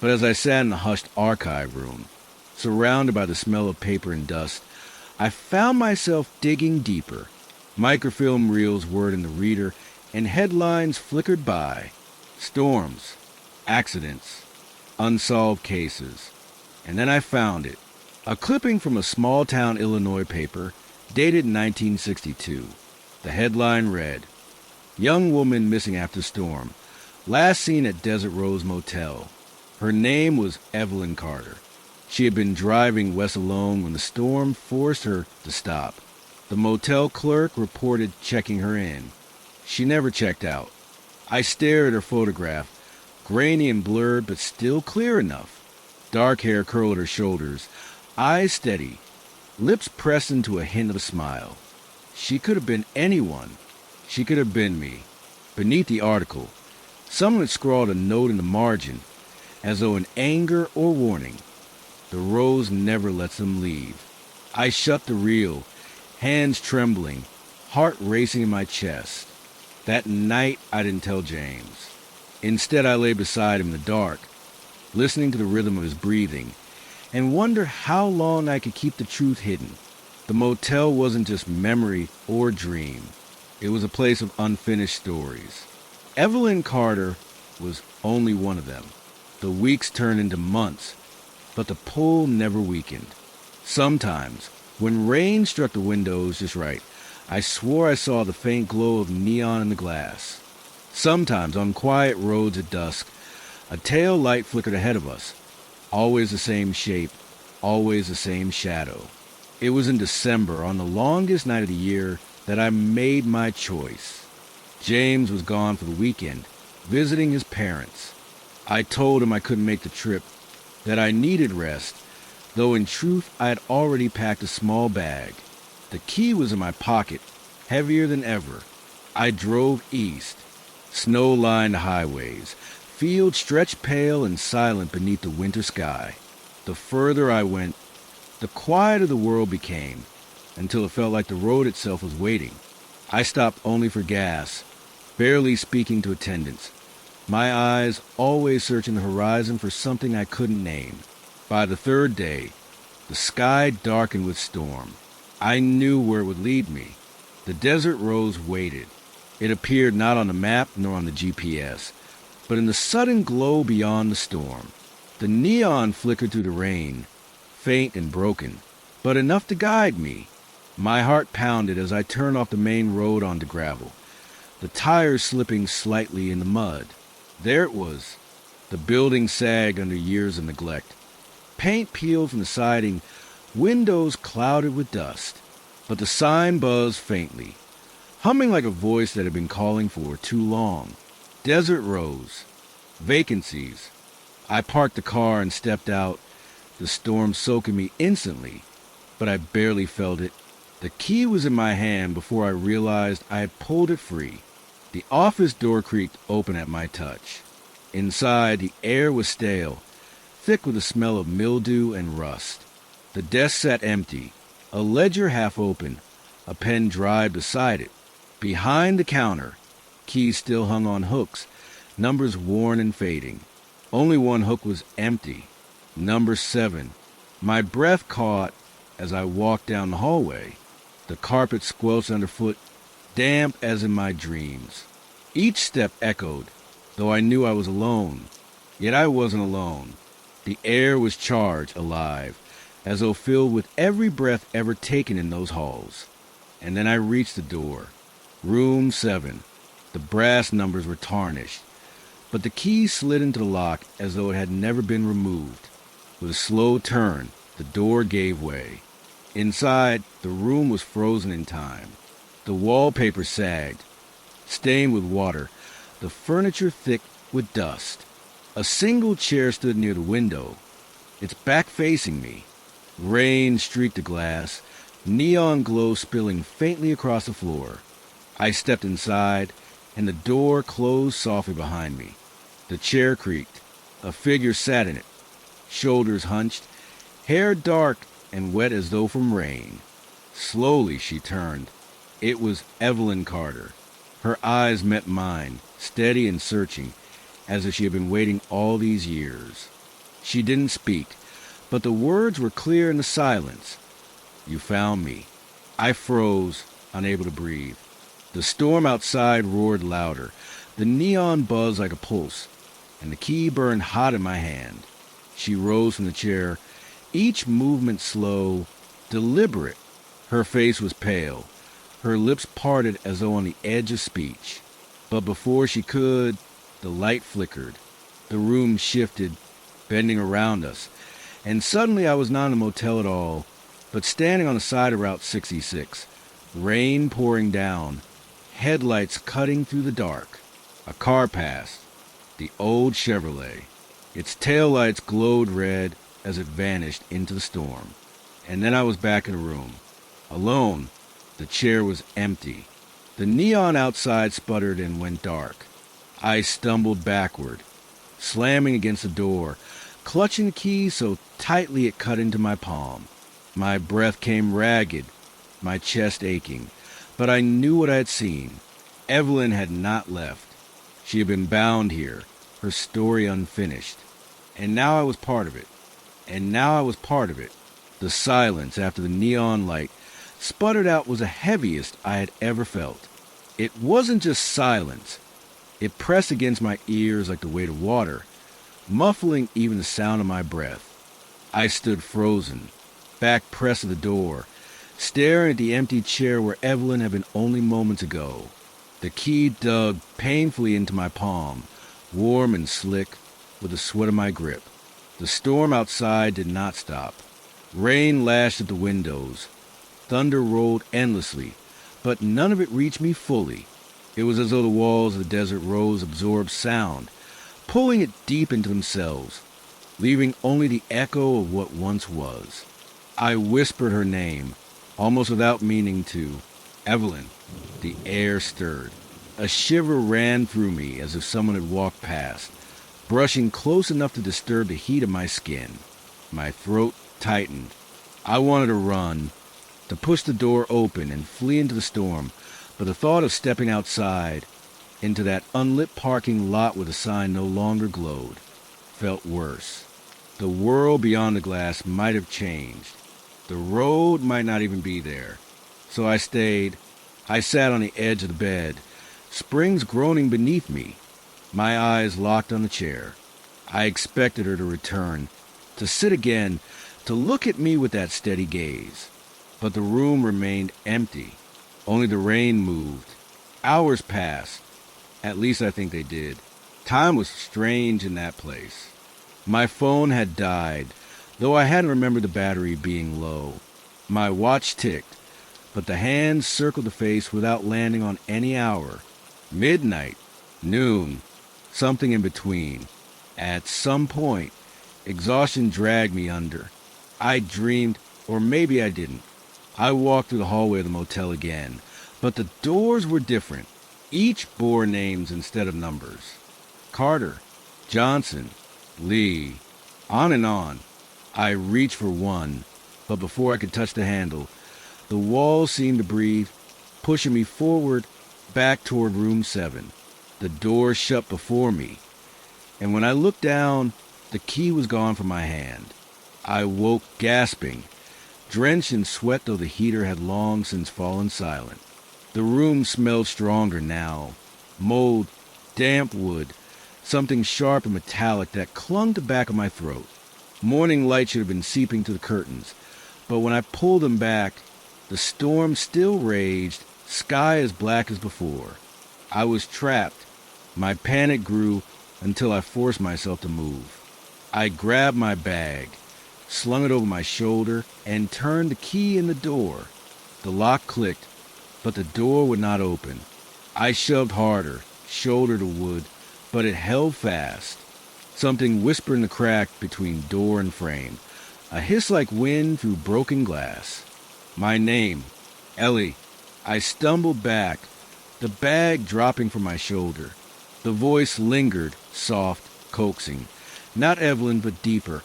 Speaker 1: But as I sat in the hushed archive room, surrounded by the smell of paper and dust, I found myself digging deeper. Microfilm reels whirred in the reader, and headlines flickered by. Storms, accidents, unsolved cases. And then I found it. A clipping from a small-town Illinois paper, dated 1962. The headline read, "Young woman missing after storm. Last seen at Desert Rose Motel." Her name was Evelyn Carter. She had been driving west alone when the storm forced her to stop. The motel clerk reported checking her in. She never checked out. I stared at her photograph, grainy and blurred but still clear enough. Dark hair curled at her shoulders, eyes steady, lips pressed into a hint of a smile. She could have been anyone. She could have been me. Beneath the article, someone had scrawled a note in the margin, as though in anger or warning. The rose never lets them leave. I shut the reel, hands trembling, heart racing in my chest. That night, I didn't tell James. Instead, I lay beside him in the dark, listening to the rhythm of his breathing, and wondered how long I could keep the truth hidden. The motel wasn't just memory or dream. It was a place of unfinished stories. Evelyn Carter was only one of them. The weeks turned into months, but the pull never weakened. Sometimes, when rain struck the windows just right, I swore I saw the faint glow of neon in the glass. Sometimes, on quiet roads at dusk, a tail light flickered ahead of us. Always the same shape, always the same shadow. It was in December, on the longest night of the year, that I made my choice. James was gone for the weekend, visiting his parents. I told him I couldn't make the trip, that I needed rest, though in truth I had already packed a small bag. The key was in my pocket, heavier than ever. I drove east. Snow-lined highways, fields stretched pale and silent beneath the winter sky. The further I went, the quieter the world became, until it felt like the road itself was waiting. I stopped only for gas, barely speaking to attendants, my eyes always searching the horizon for something I couldn't name. By the third day, the sky darkened with storm. I knew where it would lead me. The desert rose waited. It appeared not on the map nor on the GPS, but in the sudden glow beyond the storm. The neon flickered through the rain, faint and broken, but enough to guide me. My heart pounded as I turned off the main road onto gravel, the tires slipping slightly in the mud. There it was. The building sagged under years of neglect. Paint peeled from the siding, windows clouded with dust. But the sign buzzed faintly, humming like a voice that had been calling for too long. Desert rose. Vacancies. I parked the car and stepped out, the storm soaking me instantly, but I barely felt it. The key was in my hand before I realized I had pulled it free. The office door creaked open at my touch. Inside, the air was stale, thick with the smell of mildew and rust. The desk sat empty, a ledger half open, a pen dried beside it. Behind the counter, keys still hung on hooks, numbers worn and fading. Only one hook was empty, number 7. My breath caught as I walked down the hallway. The carpet squelched underfoot, damp as in my dreams. Each step echoed, though I knew I was alone. Yet I wasn't alone. The air was charged, alive, as though filled with every breath ever taken in those halls. And then I reached the door. Room 7. The brass numbers were tarnished, but the key slid into the lock as though it had never been removed. With a slow turn, the door gave way. Inside, the room was frozen in time. The wallpaper sagged, stained with water, the furniture thick with dust. A single chair stood near the window, its back facing me. Rain streaked the glass, neon glow spilling faintly across the floor. I stepped inside, and the door closed softly behind me. The chair creaked. A figure sat in it, shoulders hunched, hair dark and wet as though from rain. Slowly she turned. It was Evelyn Carter. Her eyes met mine, steady and searching, as if she had been waiting all these years. She didn't speak, but the words were clear in the silence. "You found me." I froze, unable to breathe. The storm outside roared louder. The neon buzzed like a pulse, and the key burned hot in my hand. She rose from the chair, each movement slow, deliberate. Her face was pale, her lips parted as though on the edge of speech. But before she could, the light flickered. The room shifted, bending around us, and suddenly I was not in a motel at all, but standing on the side of Route 66, rain pouring down, headlights cutting through the dark. A car passed, the old Chevrolet. Its taillights glowed red as it vanished into the storm. And then I was back in the room, alone. The chair was empty. The neon outside sputtered and went dark. I stumbled backward, slamming against the door, clutching the key so tightly it cut into my palm. My breath came ragged, my chest aching, but I knew what I had seen. Evelyn had not left. She had been bound here, her story unfinished. And now I was part of it. The silence after the neon light sputtered out was the heaviest I had ever felt. It wasn't just silence. It pressed against my ears like the weight of water, muffling even the sound of my breath. I stood frozen, back pressed to the door, staring at the empty chair where Evelyn had been only moments ago. The key dug painfully into my palm, warm and slick with the sweat of my grip. The storm outside did not stop. Rain lashed at the windows. Thunder rolled endlessly, but none of it reached me fully. It was as though the walls of the desert rose absorbed sound, pulling it deep into themselves, leaving only the echo of what once was. I whispered her name, almost without meaning to. Evelyn. The air stirred. A shiver ran through me as if someone had walked past, brushing close enough to disturb the heat of my skin. My throat tightened. I wanted to run, to push the door open and flee into the storm, but the thought of stepping outside, into that unlit parking lot where the sign no longer glowed, felt worse. The world beyond the glass might have changed. The road might not even be there. So I stayed. I sat on the edge of the bed, springs groaning beneath me, my eyes locked on the chair. I expected her to return, to sit again, to look at me with that steady gaze. But the room remained empty. Only the rain moved. Hours passed. At least I think they did. Time was strange in that place. My phone had died, though I hadn't remembered the battery being low. My watch ticked, but the hands circled the face without landing on any hour. Midnight, noon, something in between. At some point, exhaustion dragged me under. I dreamed, or maybe I didn't. I walked through the hallway of the motel again, but the doors were different. Each bore names instead of numbers. Carter, Johnson, Lee, on and on. I reached for one, but before I could touch the handle, the walls seemed to breathe, pushing me forward, back toward room 7. The door shut before me, and when I looked down, the key was gone from my hand. I woke gasping, drenched in sweat though the heater had long since fallen silent. The room smelled stronger now. Mold, damp wood, something sharp and metallic that clung to the back of my throat. Morning light should have been seeping through the curtains, but when I pulled them back, the storm still raged, sky as black as before. I was trapped. My panic grew until I forced myself to move. I grabbed my bag, slung it over my shoulder, and turned the key in the door. The lock clicked, but the door would not open. I shoved harder, shoulder to wood, but it held fast. Something whispered in the crack between door and frame, a hiss like wind through broken glass. My name, Ellie. I stumbled back, the bag dropping from my shoulder. The voice lingered, soft, coaxing. Not Evelyn, but deeper,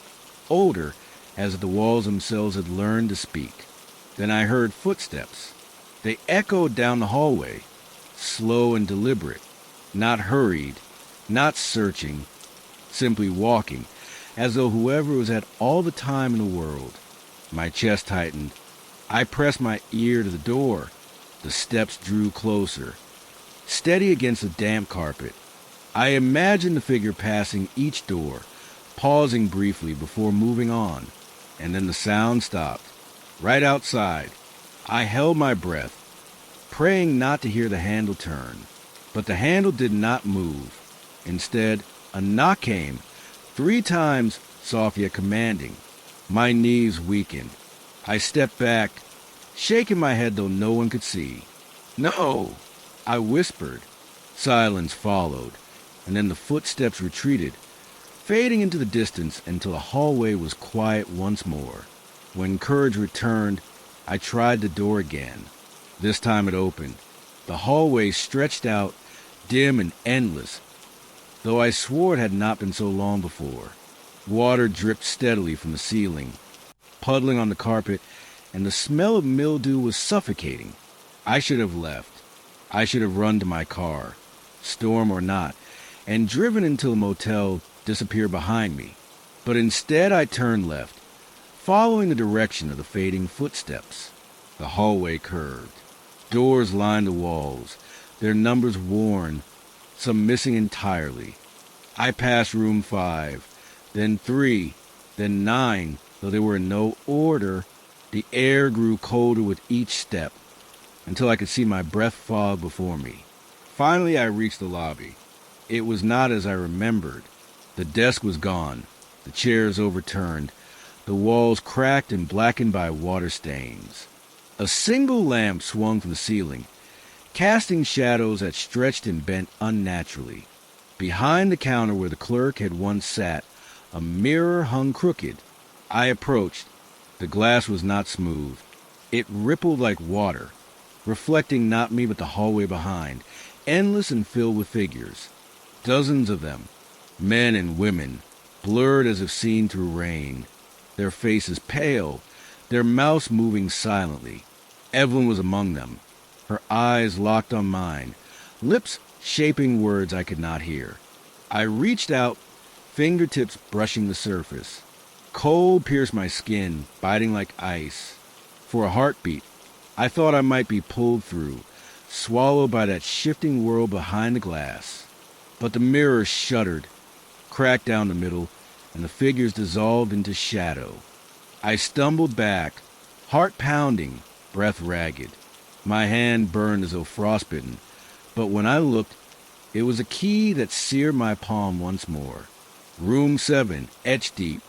Speaker 1: older, as if the walls themselves had learned to speak. Then I heard footsteps. They echoed down the hallway, slow and deliberate, not hurried, not searching, simply walking, as though whoever was had all the time in the world. My chest tightened. I pressed my ear to the door. The steps drew closer, steady against the damp carpet. I imagined the figure passing each door, pausing briefly before moving on, and then the sound stopped. Right outside, I held my breath, praying not to hear the handle turn. But the handle did not move. Instead, a knock came, 3 times, soft yet commanding. My knees weakened. I stepped back, shaking my head though no one could see. "No!" I whispered. Silence followed, and then the footsteps retreated, fading into the distance until the hallway was quiet once more. When courage returned, I tried the door again. This time it opened. The hallway stretched out, dim and endless, though I swore it had not been so long before. Water dripped steadily from the ceiling, puddling on the carpet, and the smell of mildew was suffocating. I should have left. I should have run to my car, storm or not, and driven until the motel disappeared behind me. But instead I turned left, following the direction of the fading footsteps. The hallway curved. Doors lined the walls, their numbers worn, some missing entirely. I passed room 5, then 3, then 9, though they were in no order. The air grew colder with each step, until I could see my breath fog before me. Finally, I reached the lobby. It was not as I remembered. The desk was gone, the chairs overturned, the walls cracked and blackened by water stains. A single lamp swung from the ceiling, casting shadows that stretched and bent unnaturally. Behind the counter where the clerk had once sat, a mirror hung crooked. I approached. The glass was not smooth. It rippled like water, reflecting not me but the hallway behind, endless and filled with figures. Dozens of them, men and women, blurred as if seen through rain, their faces pale, their mouths moving silently. Evelyn was among them, her eyes locked on mine, lips shaping words I could not hear. I reached out, fingertips brushing the surface. Cold pierced my skin, biting like ice. For a heartbeat, I thought I might be pulled through, swallowed by that shifting world behind the glass. But the mirror shuddered, cracked down the middle, and the figures dissolved into shadow. I stumbled back, heart pounding, breath ragged. My hand burned as though frostbitten, but when I looked, it was a key that seared my palm once more. Room 7, etched deep.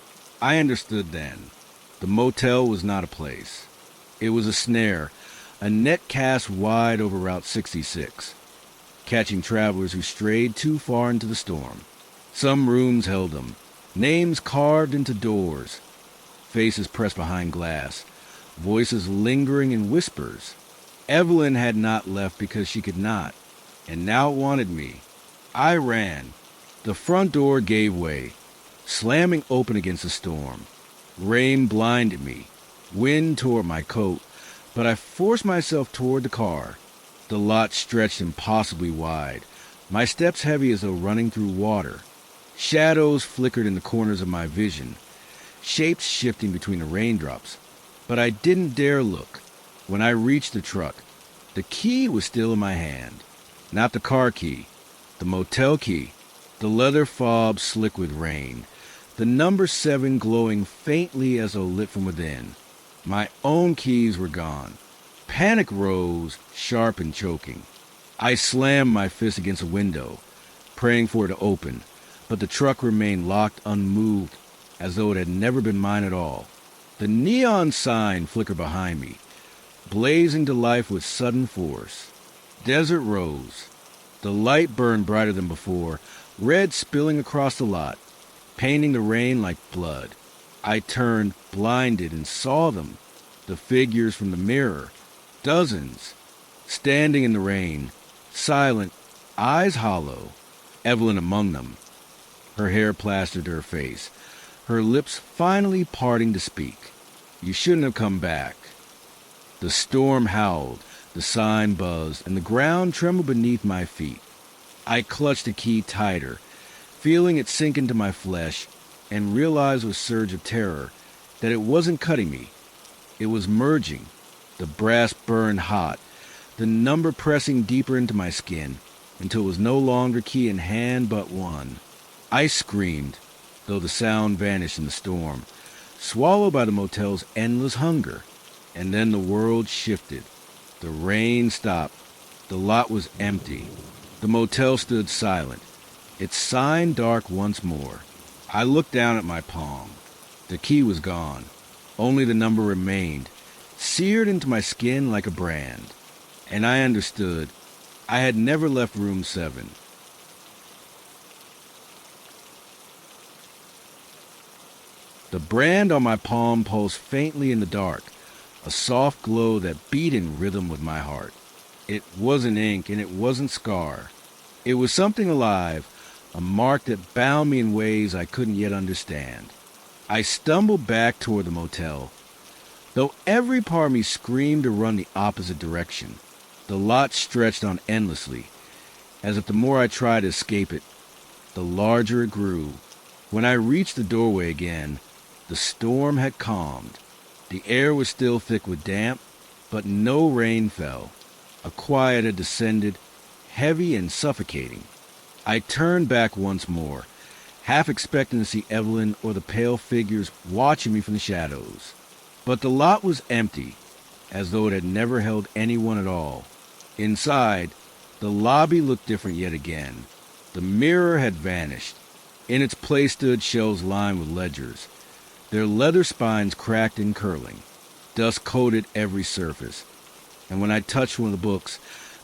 Speaker 1: I understood then. The motel was not a place. It was a snare, a net cast wide over Route 66, catching travelers who strayed too far into the storm. Some rooms held them, names carved into doors, faces pressed behind glass, voices lingering in whispers. Evelyn had not left because she could not, and now wanted me. I ran. The front door gave way, slamming open against the storm. Rain blinded me. Wind tore at my coat, but I forced myself toward the car. The lot stretched impossibly wide, my steps heavy as though running through water. Shadows flickered in the corners of my vision, shapes shifting between the raindrops. But I didn't dare look. When I reached the truck, the key was still in my hand. Not the car key, the motel key, the leather fob slick with rain, the number 7 glowing faintly as though lit from within. My own keys were gone. Panic rose, sharp and choking. I slammed my fist against a window, praying for it to open, but the truck remained locked unmoved, as though it had never been mine at all. The neon sign flickered behind me, blazing to life with sudden force. Desert rose. The light burned brighter than before, red spilling across the lot, painting the rain like blood. I turned, blinded, and saw them, the figures from the mirror, dozens, standing in the rain, silent, eyes hollow, Evelyn among them, her hair plastered to her face, her lips finally parting to speak. You shouldn't have come back. The storm howled, the sign buzzed, and the ground trembled beneath my feet. I clutched the key tighter, feeling it sink into my flesh, and realized with a surge of terror that it wasn't cutting me. It was merging. The brass burned hot, the number pressing deeper into my skin, until it was no longer key in hand but one. I screamed, though the sound vanished in the storm, swallowed by the motel's endless hunger. And then the world shifted. The rain stopped. The lot was empty. The motel stood silent, its sign dark once more. I looked down at my palm. The key was gone. Only the number remained, seared into my skin like a brand. And I understood. I had never left room 7. The brand on my palm pulsed faintly in the dark, a soft glow that beat in rhythm with my heart. It wasn't ink and it wasn't scar. It was something alive, a mark that bound me in ways I couldn't yet understand. I stumbled back toward the motel, though every part of me screamed to run the opposite direction. The lot stretched on endlessly, as if the more I tried to escape it, the larger it grew. When I reached the doorway again, the storm had calmed. The air was still thick with damp, but no rain fell. A quiet had descended, heavy and suffocating. I turned back once more, half expecting to see Evelyn or the pale figures watching me from the shadows. But the lot was empty, as though it had never held anyone at all. Inside, the lobby looked different yet again. The mirror had vanished. In its place stood shelves lined with ledgers, their leather spines cracked and curling. Dust coated every surface, and when I touched one of the books,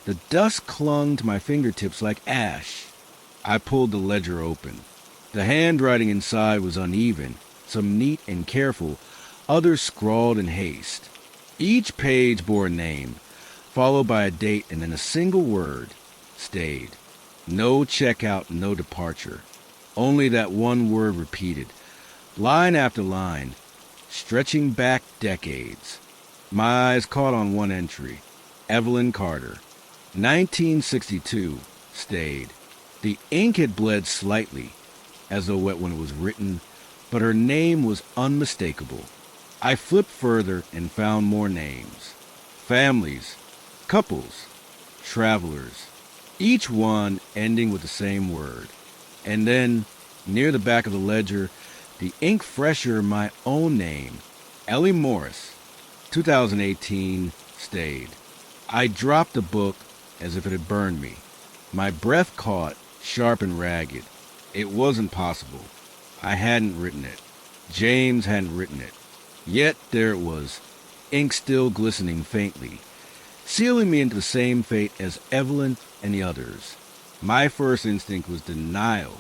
Speaker 1: the dust clung to my fingertips like ash. I pulled the ledger open. The handwriting inside was uneven, some neat and careful, others scrawled in haste. Each page bore a name, followed by a date and then a single word, stayed. No checkout, no departure. Only that one word repeated, line after line, stretching back decades. My eyes caught on one entry, Evelyn Carter, 1962, stayed. The ink had bled slightly, as though wet when it was written, but her name was unmistakable. I flipped further and found more names. Families, couples, travelers, each one ending with the same word. And then, near the back of the ledger, the ink fresher, my own name, Ellie Morris, 2018, stayed. I dropped the book as if it had burned me. My breath caught, sharp and ragged. It wasn't possible. I hadn't written it. James hadn't written it. Yet there it was, ink still glistening faintly, sealing me into the same fate as Evelyn and the others. My first instinct was denial.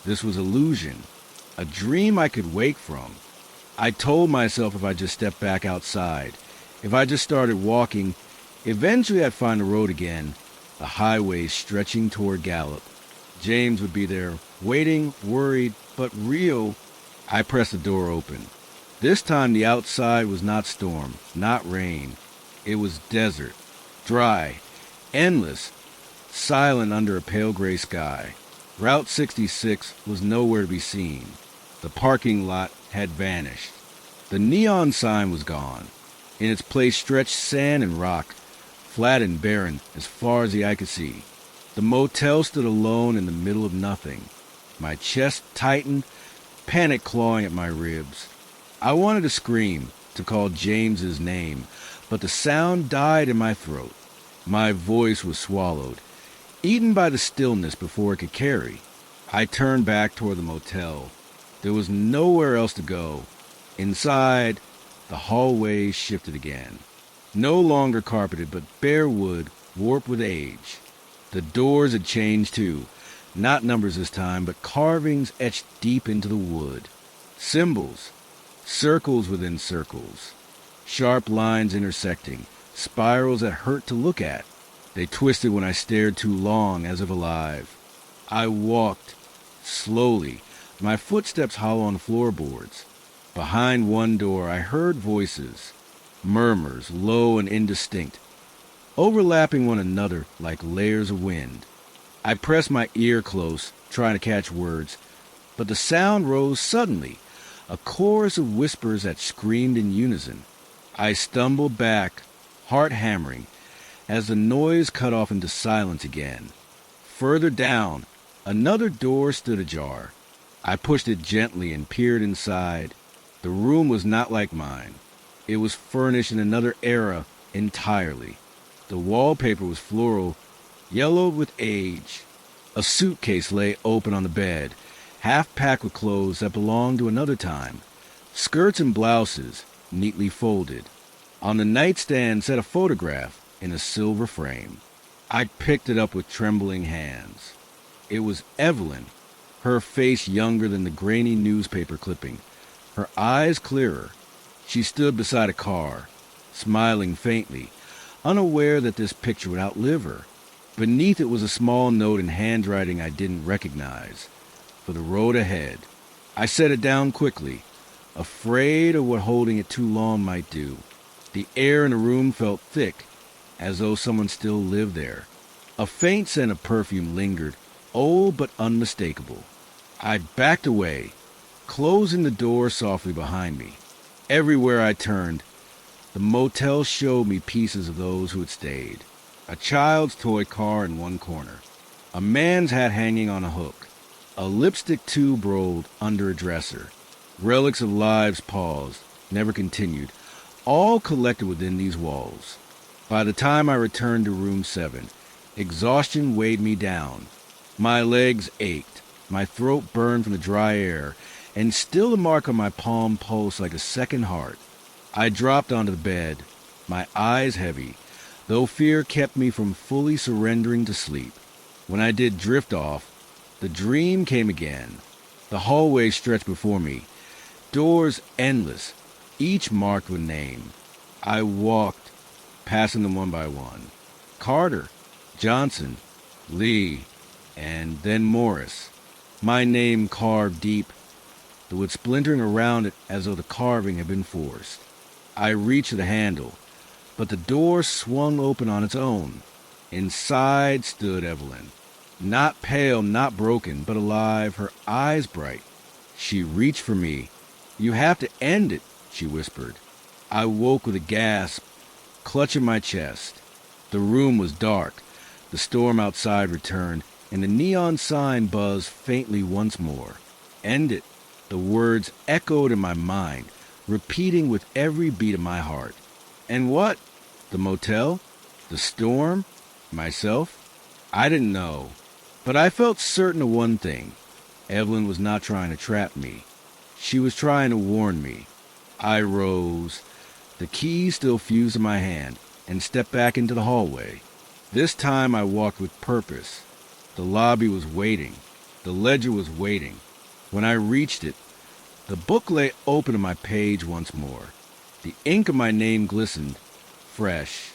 Speaker 1: This was illusion, a dream I could wake from. I told myself if I just stepped back outside, if I just started walking, eventually I'd find the road again, the highway stretching toward Gallup. James would be there, waiting, worried, but real. I pressed the door open. This time the outside was not storm, not rain. It was desert, dry, endless, silent under a pale gray sky. Route 66 was nowhere to be seen. The parking lot had vanished. The neon sign was gone. In its place stretched sand and rock, flat and barren as far as the eye could see. The motel stood alone in the middle of nothing. My chest tightened, panic clawing at my ribs. I wanted to scream, to call James's name, but the sound died in my throat. My voice was swallowed, eaten by the stillness before it could carry. I turned back toward the motel. There was nowhere else to go. Inside, the hallway shifted again. No longer carpeted, but bare wood, warped with age. The doors had changed too. Not numbers this time, but carvings etched deep into the wood. Symbols. Circles within circles, sharp lines intersecting, spirals that hurt to look at. They twisted when I stared too long, as if alive. I walked, slowly, my footsteps hollow on the floorboards. Behind one door I heard voices, murmurs, low and indistinct, overlapping one another like layers of wind. I pressed my ear close, trying to catch words, but the sound rose suddenly, a chorus of whispers that screamed in unison. I stumbled back, heart hammering, as the noise cut off into silence again. Further down, another door stood ajar. I pushed it gently and peered inside. The room was not like mine. It was furnished in another era entirely. The wallpaper was floral, yellowed with age. A suitcase lay open on the bed, half packed with clothes that belonged to another time. Skirts and blouses, neatly folded. On the nightstand sat a photograph in a silver frame. I picked it up with trembling hands. It was Evelyn, her face younger than the grainy newspaper clipping, her eyes clearer. She stood beside a car, smiling faintly, unaware that this picture would outlive her. Beneath it was a small note in handwriting I didn't recognize. For the road ahead. I set it down quickly, afraid of what holding it too long might do. The air in the room felt thick, as though someone still lived there. A faint scent of perfume lingered, old but unmistakable. I backed away, closing the door softly behind me. Everywhere I turned, the motel showed me pieces of those who had stayed. A child's toy car in one corner. A man's hat hanging on a hook. A lipstick tube rolled under a dresser. Relics of lives paused, never continued, all collected within these walls. By the time I returned to room 7, exhaustion weighed me down. My legs ached, my throat burned from the dry air, and still the mark on my palm pulsed like a second heart. I dropped onto the bed, my eyes heavy, though fear kept me from fully surrendering to sleep. When I did drift off, the dream came again. The hallway stretched before me, doors endless, each marked with name. I walked, passing them one by one. Carter, Johnson, Lee, and then Morris. My name carved deep, the wood splintering around it as though the carving had been forced. I reached the handle, but the door swung open on its own. Inside stood Evelyn. Not pale, not broken, but alive, her eyes bright. She reached for me. "You have to end it," she whispered. I woke with a gasp, clutching my chest. The room was dark. The storm outside returned, and the neon sign buzzed faintly once more. "End it." The words echoed in my mind, repeating with every beat of my heart. And what? The motel? The storm? Myself? I didn't know. But I felt certain of one thing. Evelyn was not trying to trap me. She was trying to warn me. I rose, the key still fused in my hand, and stepped back into the hallway. This time I walked with purpose. The lobby was waiting. The ledger was waiting. When I reached it, the book lay open on my page once more. The ink of my name glistened, fresh.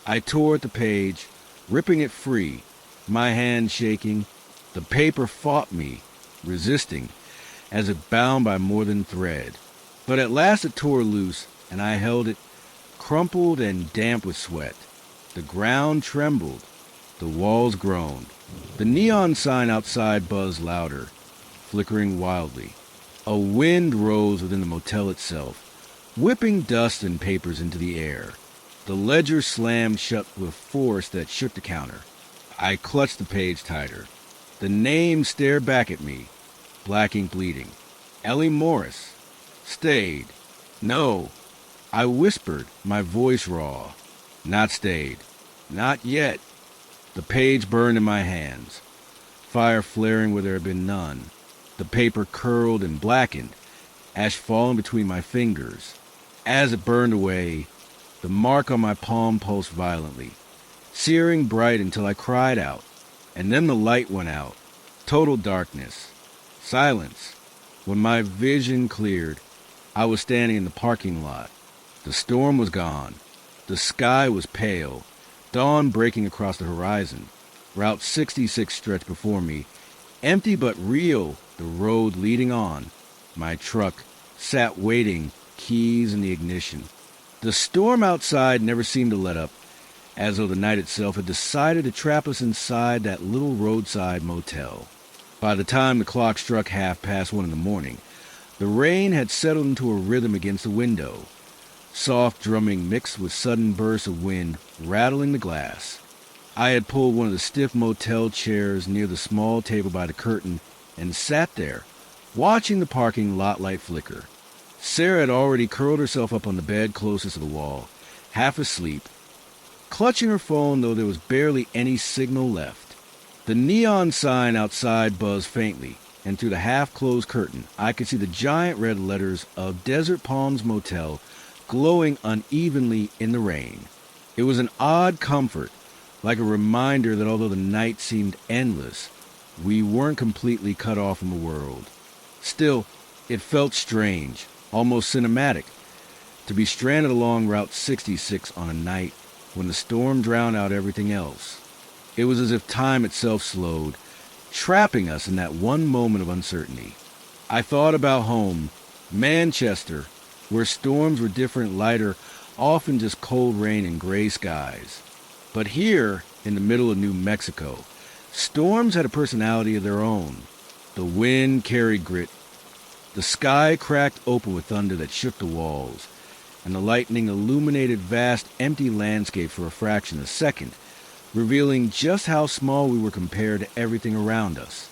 Speaker 1: I tore at the page, ripping it free, my hand shaking. The paper fought me, resisting, as if bound by more than thread. But at last it tore loose, and I held it, crumpled and damp with sweat. The ground trembled. The walls groaned. The neon sign outside buzzed louder, flickering wildly. A wind rose within the motel itself, whipping dust and papers into the air. The ledger slammed shut with force that shook the counter. I clutched the page tighter. The name stared back at me, black ink bleeding. Ellie Morris. Stayed. No. I whispered, my voice raw. Not stayed. Not yet. The page burned in my hands, fire flaring where there had been none. The paper curled and blackened, ash falling between my fingers. As it burned away, the mark on my palm pulsed violently, searing bright until I cried out. And then the light went out. Total darkness. Silence. When my vision cleared, I was standing in the parking lot. The storm was gone. The sky was pale, dawn breaking across the horizon. Route 66 stretched before me, empty but real, the road leading on. My truck sat waiting, keys in the ignition. The storm outside never seemed to let up, as though the night itself had decided to trap us inside that little roadside motel. By the time the clock struck 1:30 in the morning, the rain had settled into a rhythm against the window, soft drumming mixed with sudden bursts of wind rattling the glass. I had pulled one of the stiff motel chairs near the small table by the curtain and sat there, watching the parking lot light flicker. Sarah had already curled herself up on the bed closest to the wall, half asleep, clutching her phone though there was barely any signal left. The neon sign outside buzzed faintly, and through the half-closed curtain I could see the giant red letters of Desert Palms Motel glowing unevenly in the rain. It was an odd comfort, like a reminder that although the night seemed endless, we weren't completely cut off from the world. Still, it felt strange, almost cinematic, to be stranded along Route 66 on a night when the storm drowned out everything else. It was as if time itself slowed, trapping us in that one moment of uncertainty. I thought about home, Manchester, where storms were different, lighter, often just cold rain and gray skies. But here, in the middle of New Mexico, storms had a personality of their own. The wind carried grit. The sky cracked open with thunder that shook the walls, and the lightning illuminated vast empty landscapes for a fraction of a second, revealing just how small we were compared to everything around us.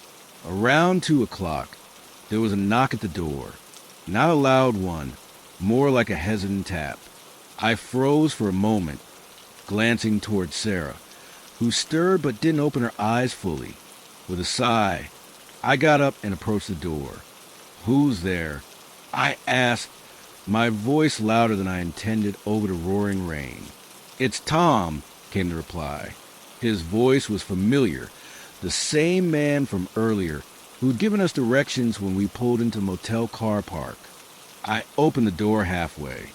Speaker 1: Around 2 o'clock, there was a knock at the door. Not a loud one, more like a hesitant tap. I froze for a moment, glancing toward Sarah, who stirred but didn't open her eyes fully. With a sigh, I got up and approached the door. "Who's there?" I asked, my voice louder than I intended over the roaring rain. "It's Tom," came the reply. His voice was familiar, the same man from earlier who'd given us directions when we pulled into the motel car park. I opened the door halfway.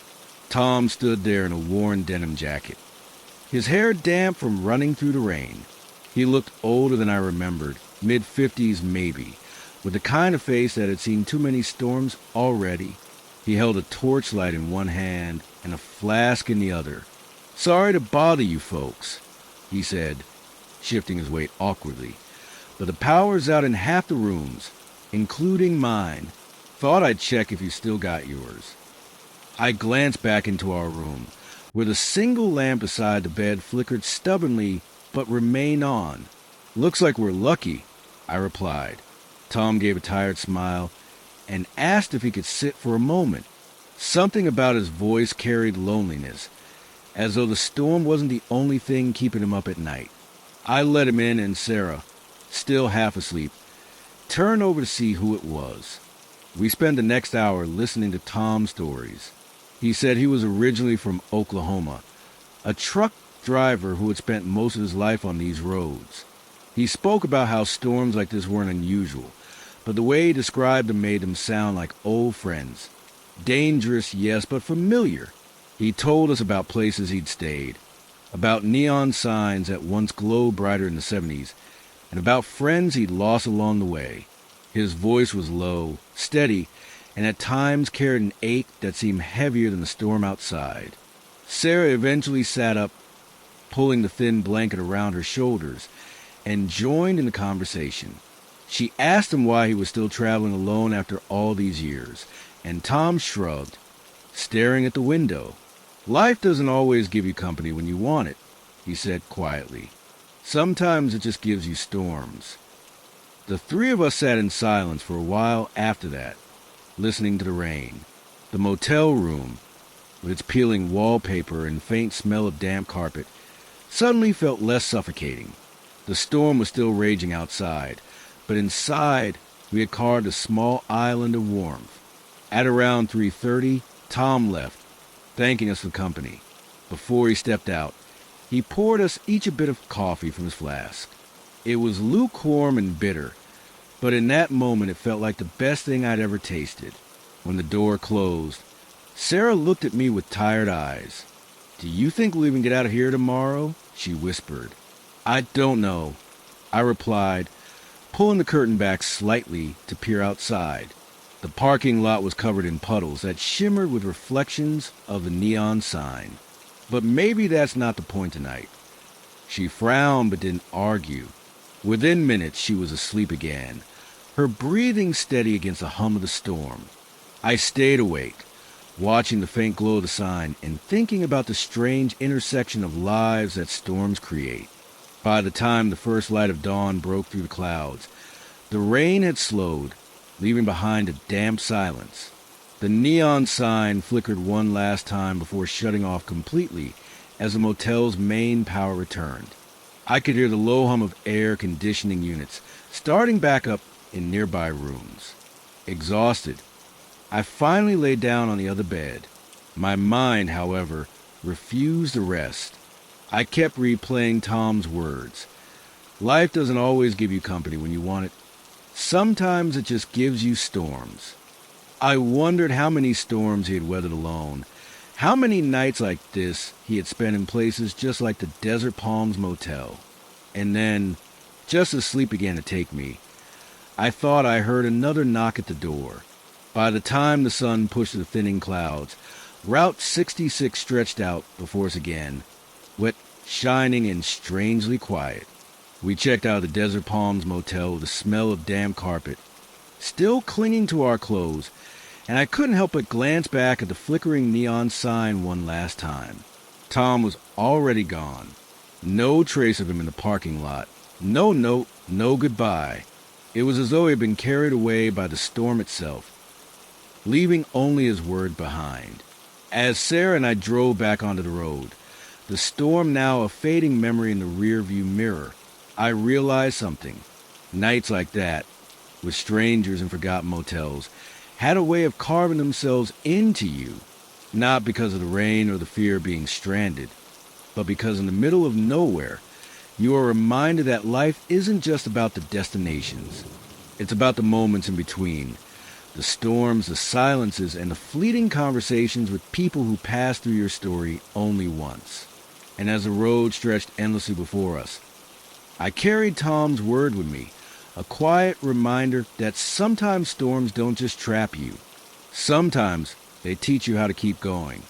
Speaker 1: Tom stood there in a worn denim jacket, his hair damp from running through the rain. He looked older than I remembered, mid-50s maybe, with the kind of face that had seen too many storms already. He held a torchlight in one hand and a flask in the other. "Sorry to bother you folks," he said, shifting his weight awkwardly, "but the power's out in half the rooms, including mine. Thought I'd check if you still got yours." I glanced back into our room, where the single lamp beside the bed flickered stubbornly but remained on. "Looks like we're lucky," I replied. Tom gave a tired smile and asked if he could sit for a moment. Something about his voice carried loneliness, as though the storm wasn't the only thing keeping him up at night. I let him in, and Sarah, still half asleep, turned over to see who it was. We spent the next hour listening to Tom's stories. He said he was originally from Oklahoma, a truck driver who had spent most of his life on these roads. He spoke about how storms like this weren't unusual, but the way he described them made them sound like old friends. Dangerous, yes, but familiar. He told us about places he'd stayed, about neon signs that once glowed brighter in the 70s, and about friends he'd lost along the way. His voice was low, steady, and at times carried an ache that seemed heavier than the storm outside. Sarah eventually sat up, pulling the thin blanket around her shoulders, and joined in the conversation. She asked him why he was still traveling alone after all these years, and Tom shrugged, staring at the window. "Life doesn't always give you company when you want it," he said quietly. "Sometimes it just gives you storms." The three of us sat in silence for a while after that, listening to the rain. The motel room, with its peeling wallpaper and faint smell of damp carpet, suddenly felt less suffocating. The storm was still raging outside, but inside we had carved a small island of warmth. At around 3:30, Tom left, thanking us for company. Before he stepped out, he poured us each a bit of coffee from his flask. It was lukewarm and bitter, but in that moment it felt like the best thing I'd ever tasted. When the door closed, Sarah looked at me with tired eyes. "Do you think we'll even get out of here tomorrow?" she whispered. "I don't know," I replied, pulling the curtain back slightly to peer outside. The parking lot was covered in puddles that shimmered with reflections of the neon sign. But maybe that's not the point tonight. She frowned but didn't argue. Within minutes she was asleep again, her breathing steady against the hum of the storm. I stayed awake, watching the faint glow of the sign and thinking about the strange intersection of lives that storms create. By the time the first light of dawn broke through the clouds, the rain had slowed, leaving behind a damp silence. The neon sign flickered one last time before shutting off completely as the motel's main power returned. I could hear the low hum of air conditioning units starting back up in nearby rooms. Exhausted, I finally lay down on the other bed. My mind, however, refused to rest. I kept replaying Tom's words. Life doesn't always give you company when you want it. Sometimes it just gives you storms. I wondered how many storms he had weathered alone, how many nights like this he had spent in places just like the Desert Palms Motel. And then, just as sleep began to take me, I thought I heard another knock at the door. By the time the sun pushed the thinning clouds, Route 66 stretched out before us again, wet, shining, and strangely quiet. We checked out of the Desert Palms Motel with the smell of damp carpet, still clinging to our clothes, and I couldn't help but glance back at the flickering neon sign one last time. Tom was already gone. No trace of him in the parking lot. No note, no goodbye. It was as though he had been carried away by the storm itself, leaving only his word behind. As Sarah and I drove back onto the road, the storm now a fading memory in the rearview mirror, I realized something. Nights like that, with strangers in forgotten motels, had a way of carving themselves into you, not because of the rain or the fear of being stranded, but because in the middle of nowhere, you are reminded that life isn't just about the destinations. It's about the moments in between, the storms, the silences, and the fleeting conversations with people who pass through your story only once. And as the road stretched endlessly before us, I carried Tom's word with me, a quiet reminder that sometimes storms don't just trap you. Sometimes they teach you how to keep going.